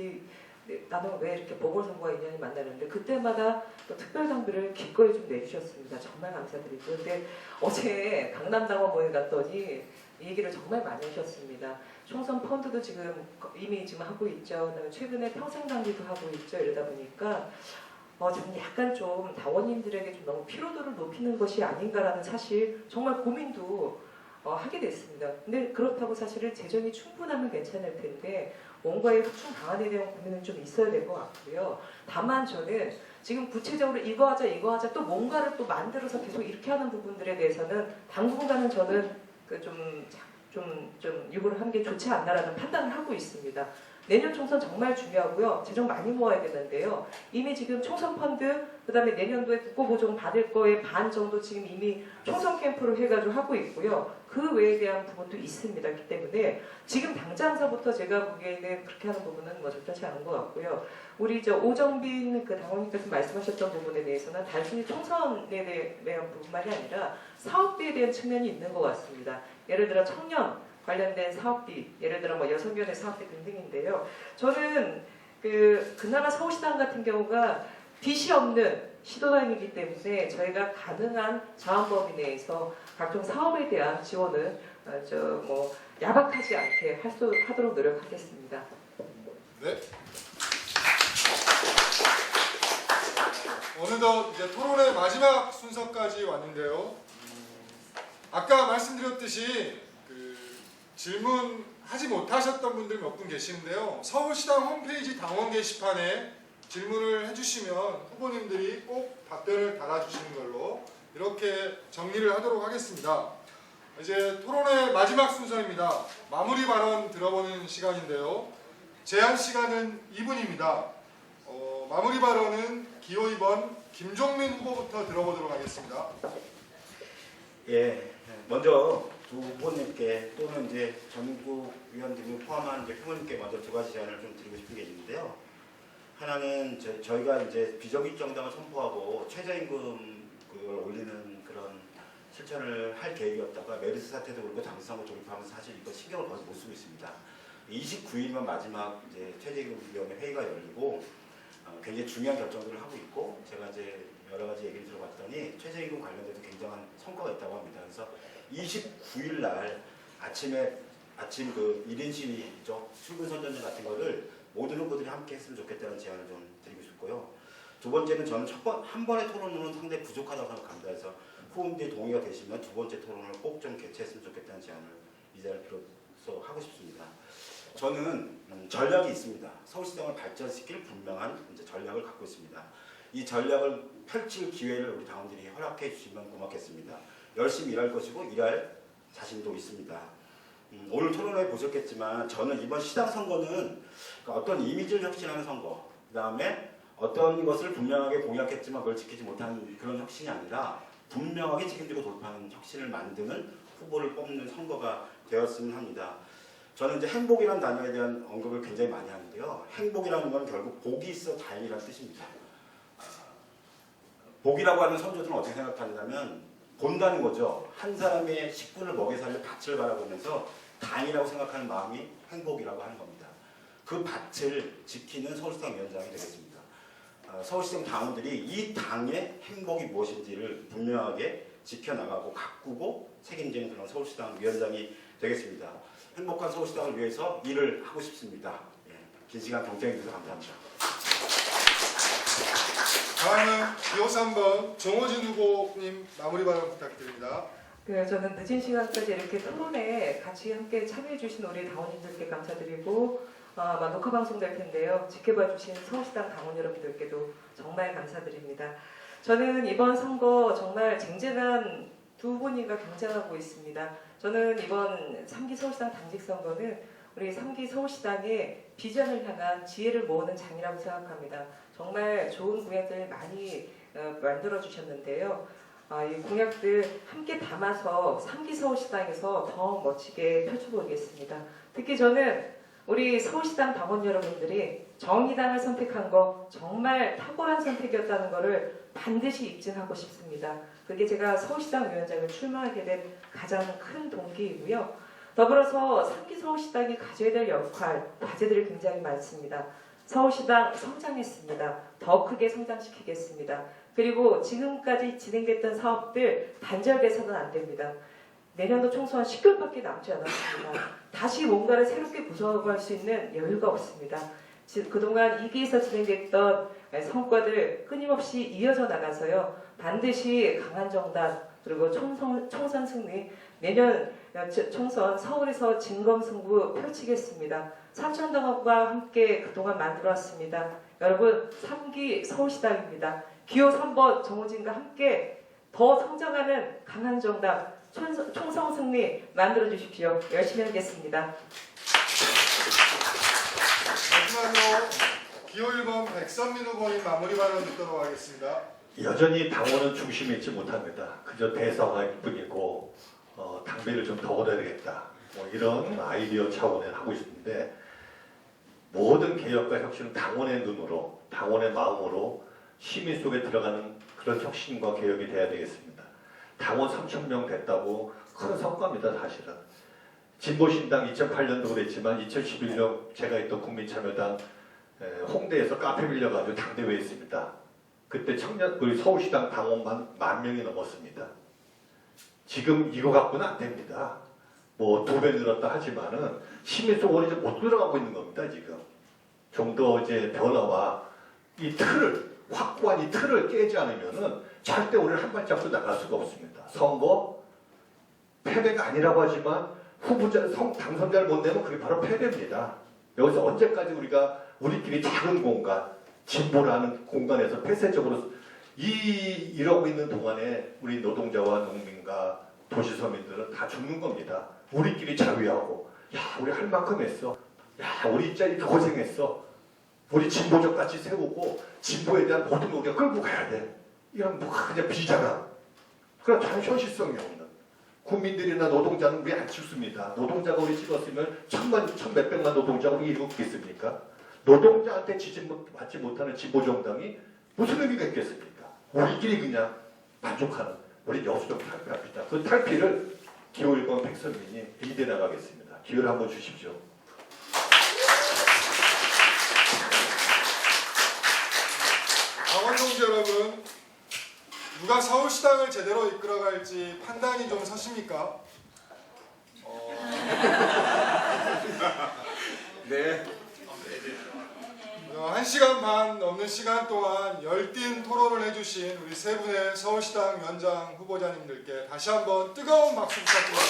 나는 왜 이렇게 보궐선거가 있냐니 만나는데 그때마다 또 특별당비를 기꺼이 좀 내주셨습니다. 정말 감사드리고 근데 어제 강남당원 모임 갔더니 이 얘기를 정말 많이 하셨습니다. 총선 펀드도 이미 지금 하고 있죠. 그다음에 최근에 평생당비도 하고 있죠. 이러다 보니까 저는 약간 좀 당원님들에게 좀 너무 피로도를 높이는 것이 아닌가라는 사실 정말 고민도 하게 됐습니다. 근데 그렇다고 사실은 재정이 충분하면 괜찮을 텐데 뭔가의 확충 방안에 대한 고민은 좀 있어야 될 것 같고요. 다만 저는 지금 구체적으로 이거 하자 또 뭔가를 또 만들어서 계속 이렇게 하는 부분들에 대해서는 당분간은 저는 좀 요구를 하는 게 좋지 않나라는 판단을 하고 있습니다. 내년 총선 정말 중요하고요. 재정 많이 모아야 되는데요. 이미 지금 총선 펀드, 그다음에 내년도에 국고보조금 받을 거에 반 정도 지금 이미 총선 캠프로 해가지고 하고 있고요. 그 외에 대한 부분도 있습니다. 그렇기 때문에 지금 당장서부터 제가 보기에는 그렇게 하는 부분은 뭐 적절치 않은 것 같고요. 우리 저 오정빈 그 당원님께서 말씀하셨던 부분에 대해서는 단순히 총선에 대한 부분만이 아니라 사업비에 대한 측면이 있는 것 같습니다. 예를 들어 청년 관련된 사업비, 예를 들어 뭐 여성연의 사업비 등등인데요. 저는 그나마 서울시당 같은 경우가 빚이 없는 시도당이기 때문에 저희가 가능한 자원 범위 내에서 각종 사업에 대한 지원을 뭐 야박하지 않게 하도록 노력하겠습니다. 네. 어느덧 이제 토론의 마지막 순서까지 왔는데요. 아까 말씀드렸듯이 질문하지 못하셨던 분들 몇 분 계시는데요. 서울시당 홈페이지 당원 게시판에 질문을 해주시면 후보님들이 꼭 답변을 달아주시는 걸로 이렇게 정리를 하도록 하겠습니다. 이제 토론의 마지막 순서입니다. 마무리 발언 들어보는 시간인데요. 제한 시간은 2분입니다. 마무리 발언은 기호 2번 김종민 후보부터 들어보도록 하겠습니다. 예, 먼저 두 후보님께 또는 이제 전국 위원들을 포함한 이제 후보님께 먼저 두 가지 제안을 좀 드리고 싶은 게 있는데요. 하나는 저희가 이제 비정규 정당을 선포하고 최저임금 그걸 올리는 그런 실천을 할 계획이었다가 메르스 사태도 그렇고 당선을 돌입하면서 사실 이거 신경을 거의 못 쓰고 있습니다. 29일만 마지막 이제 최저임금위원회 회의가 열리고 굉장히 중요한 결정들을 하고 있고 제가 이제 여러 가지 얘기를 들어봤더니 최저임금 관련돼서 굉장한 성과가 있다고 합니다. 그래서 29일 날 아침 그 1인 시위죠. 출근 선전전 같은 거를 모든 후보들이 함께 했으면 좋겠다는 제안을 좀 드리고 싶고요. 두 번째는 저는 한 번의 토론으로는 상당히 부족하다고 생각합니다. 그래서 후보님들이 동의가 되시면 두 번째 토론을 꼭 좀 개최했으면 좋겠다는 제안을 이 자리를 빌어서 하고 싶습니다. 저는 전략이 있습니다. 서울시장을 발전시킬 분명한 이제 전략을 갖고 있습니다. 이 전략을 펼칠 기회를 우리 당원들이 허락해 주시면 고맙겠습니다. 열심히 일할 것이고 일할 자신도 있습니다. 오늘 토론회 보셨겠지만 저는 이번 시당 선거는 어떤 이미지를 혁신하는 선거, 그 다음에 어떤 것을 분명하게 공약했지만 그걸 지키지 못하는 그런 혁신이 아니라 분명하게 책임지고 돌파하는 혁신을 만드는 후보를 뽑는 선거가 되었으면 합니다. 저는 이제 행복이라는 단어에 대한 언급을 굉장히 많이 하는데요. 행복이라는 건 결국 복이 있어 다행이라는 뜻입니다. 복이라고 하는 선조들은 어떻게 생각하냐면 본다는 거죠. 한 사람의 식구를 먹여 살릴 밭을 바라보면서 당이라고 생각하는 마음이 행복이라고 하는 겁니다. 그 밭을 지키는 서울시당 위원장이 되겠습니다. 서울시당 당원들이 이 당의 행복이 무엇인지를 분명하게 지켜나가고 가꾸고 책임지는 그런 서울시당 위원장이 되겠습니다. 행복한 서울시당을 위해서 일을 하고 싶습니다. 예, 긴 시간 경청해 주셔서 감사합니다. 다음은 기호 3번 정호진 후보님 마무리 발언 부탁드립니다. 저는 늦은 시간까지 이렇게 토론에 같이 함께 참여해 주신 우리 당원님들께 감사드리고 아마 녹화 방송 될 텐데요. 지켜봐 주신 서울시당 당원 여러분들께도 정말 감사드립니다. 저는 이번 선거 정말 쟁쟁한 두 후보님과 경쟁하고 있습니다. 저는 이번 3기 서울시당 당직 선거는 우리 3기 서울시당의 비전을 향한 지혜를 모으는 장이라고 생각합니다. 정말 좋은 공약들 많이 만들어 주셨는데요. 이 공약들 함께 담아서 3기 서울시당에서 더 멋지게 펼쳐보겠습니다. 특히 저는 우리 서울시당 당원 여러분들이 정의당을 선택한 거 정말 탁월한 선택이었다는 것을 반드시 입증하고 싶습니다. 그게 제가 서울시당 위원장을 출마하게 된 가장 큰 동기이고요. 더불어서 3기 서울시당이 가져야 될 역할, 과제들이 굉장히 많습니다. 서울시당 성장했습니다. 더 크게 성장시키겠습니다. 그리고 지금까지 진행됐던 사업들 단절돼서는 안 됩니다. 내년도 총선 10개월밖에 남지 않았습니다. 다시 뭔가를 새롭게 구성할 수 있는 여유가 없습니다. 그동안 2기에서 진행됐던 성과들 끊임없이 이어져 나가서요. 반드시 강한 정당 그리고 총선 승리 내년 총선 서울에서 진검승부 펼치겠습니다. 사천당원과 함께 그동안 만들어왔습니다. 여러분 3기 서울시당입니다. 기호 3번 정호진과 함께 더 성장하는 강한 정당 총선 승리 만들어 주십시오. 열심히 하겠습니다. 마지막으로 기호 1번 백선민 후보님 마무리 발언 듣도록 하겠습니다. 여전히 당원은 중심에 있지 못합니다. 그저 대사화일 뿐이고 당비를 좀 더 얻어야겠다. 뭐 이런 아이디어 차원에 하고 있는데 모든 개혁과 혁신은 당원의 눈으로, 당원의 마음으로 시민 속에 들어가는 그런 혁신과 개혁이 돼야 되겠습니다. 당원 3,000명 됐다고 큰 성과입니다, 사실은. 진보신당 2008년도 그랬지만 2011년 제가 있던 국민참여당 홍대에서 카페 빌려가지고 당대회에 했습니다. 그때 우리 서울시당 당원만 10,000명이 넘었습니다. 지금 이거 갖고는 안 됩니다. 뭐 2배 늘었다 하지만은 시민 속으로 이제 못 들어가고 있는 겁니다, 지금. 좀 더 이제 변화와 이 틀을, 확고한 이 틀을 깨지 않으면은 절대 우리는 한 발짝도 나갈 수가 없습니다. 선거 패배가 아니라고 하지만 당선자를 못 내면 그게 바로 패배입니다. 여기서 언제까지 우리가 우리끼리 작은 공간, 진보라는 공간에서 폐쇄적으로 이러고 있는 동안에 우리 노동자와 농민과 도시서민들은 다 죽는 겁니다. 우리끼리 자위하고, 야, 우리 할 만큼 했어. 야, 우리 진짜 이렇게 고생했어. 우리 진보적 가치 세우고 진보에 대한 모든 걸 우리가 끌고 가야 돼. 이런 뭐 그냥 비자가. 그런 전 현실성이 없는. 국민들이나 노동자는 우리 안 죽습니다. 노동자가 우리 찍었으면 천몇백만 노동자가 우리 이루겠습니까? 노동자한테 지지받지 못하는 진보정당이 무슨 의미가 있겠습니까? 우리끼리 그냥 만족하는, 우리 여수적 탈피합니다. 그 탈피를 기호 1번 백선민이 리드해 나가겠습니다. 기회를 한번 주십시오. 당원 동지 여러분, 누가 서울시당을 제대로 이끌어갈지 판단이 좀 서십니까? 네. 1시간 반 넘는 시간 동안 열띤 토론을 해주신 우리 세 분의 서울시당 위원장 후보자님들께 다시 한번 뜨거운 박수 부탁드립니다.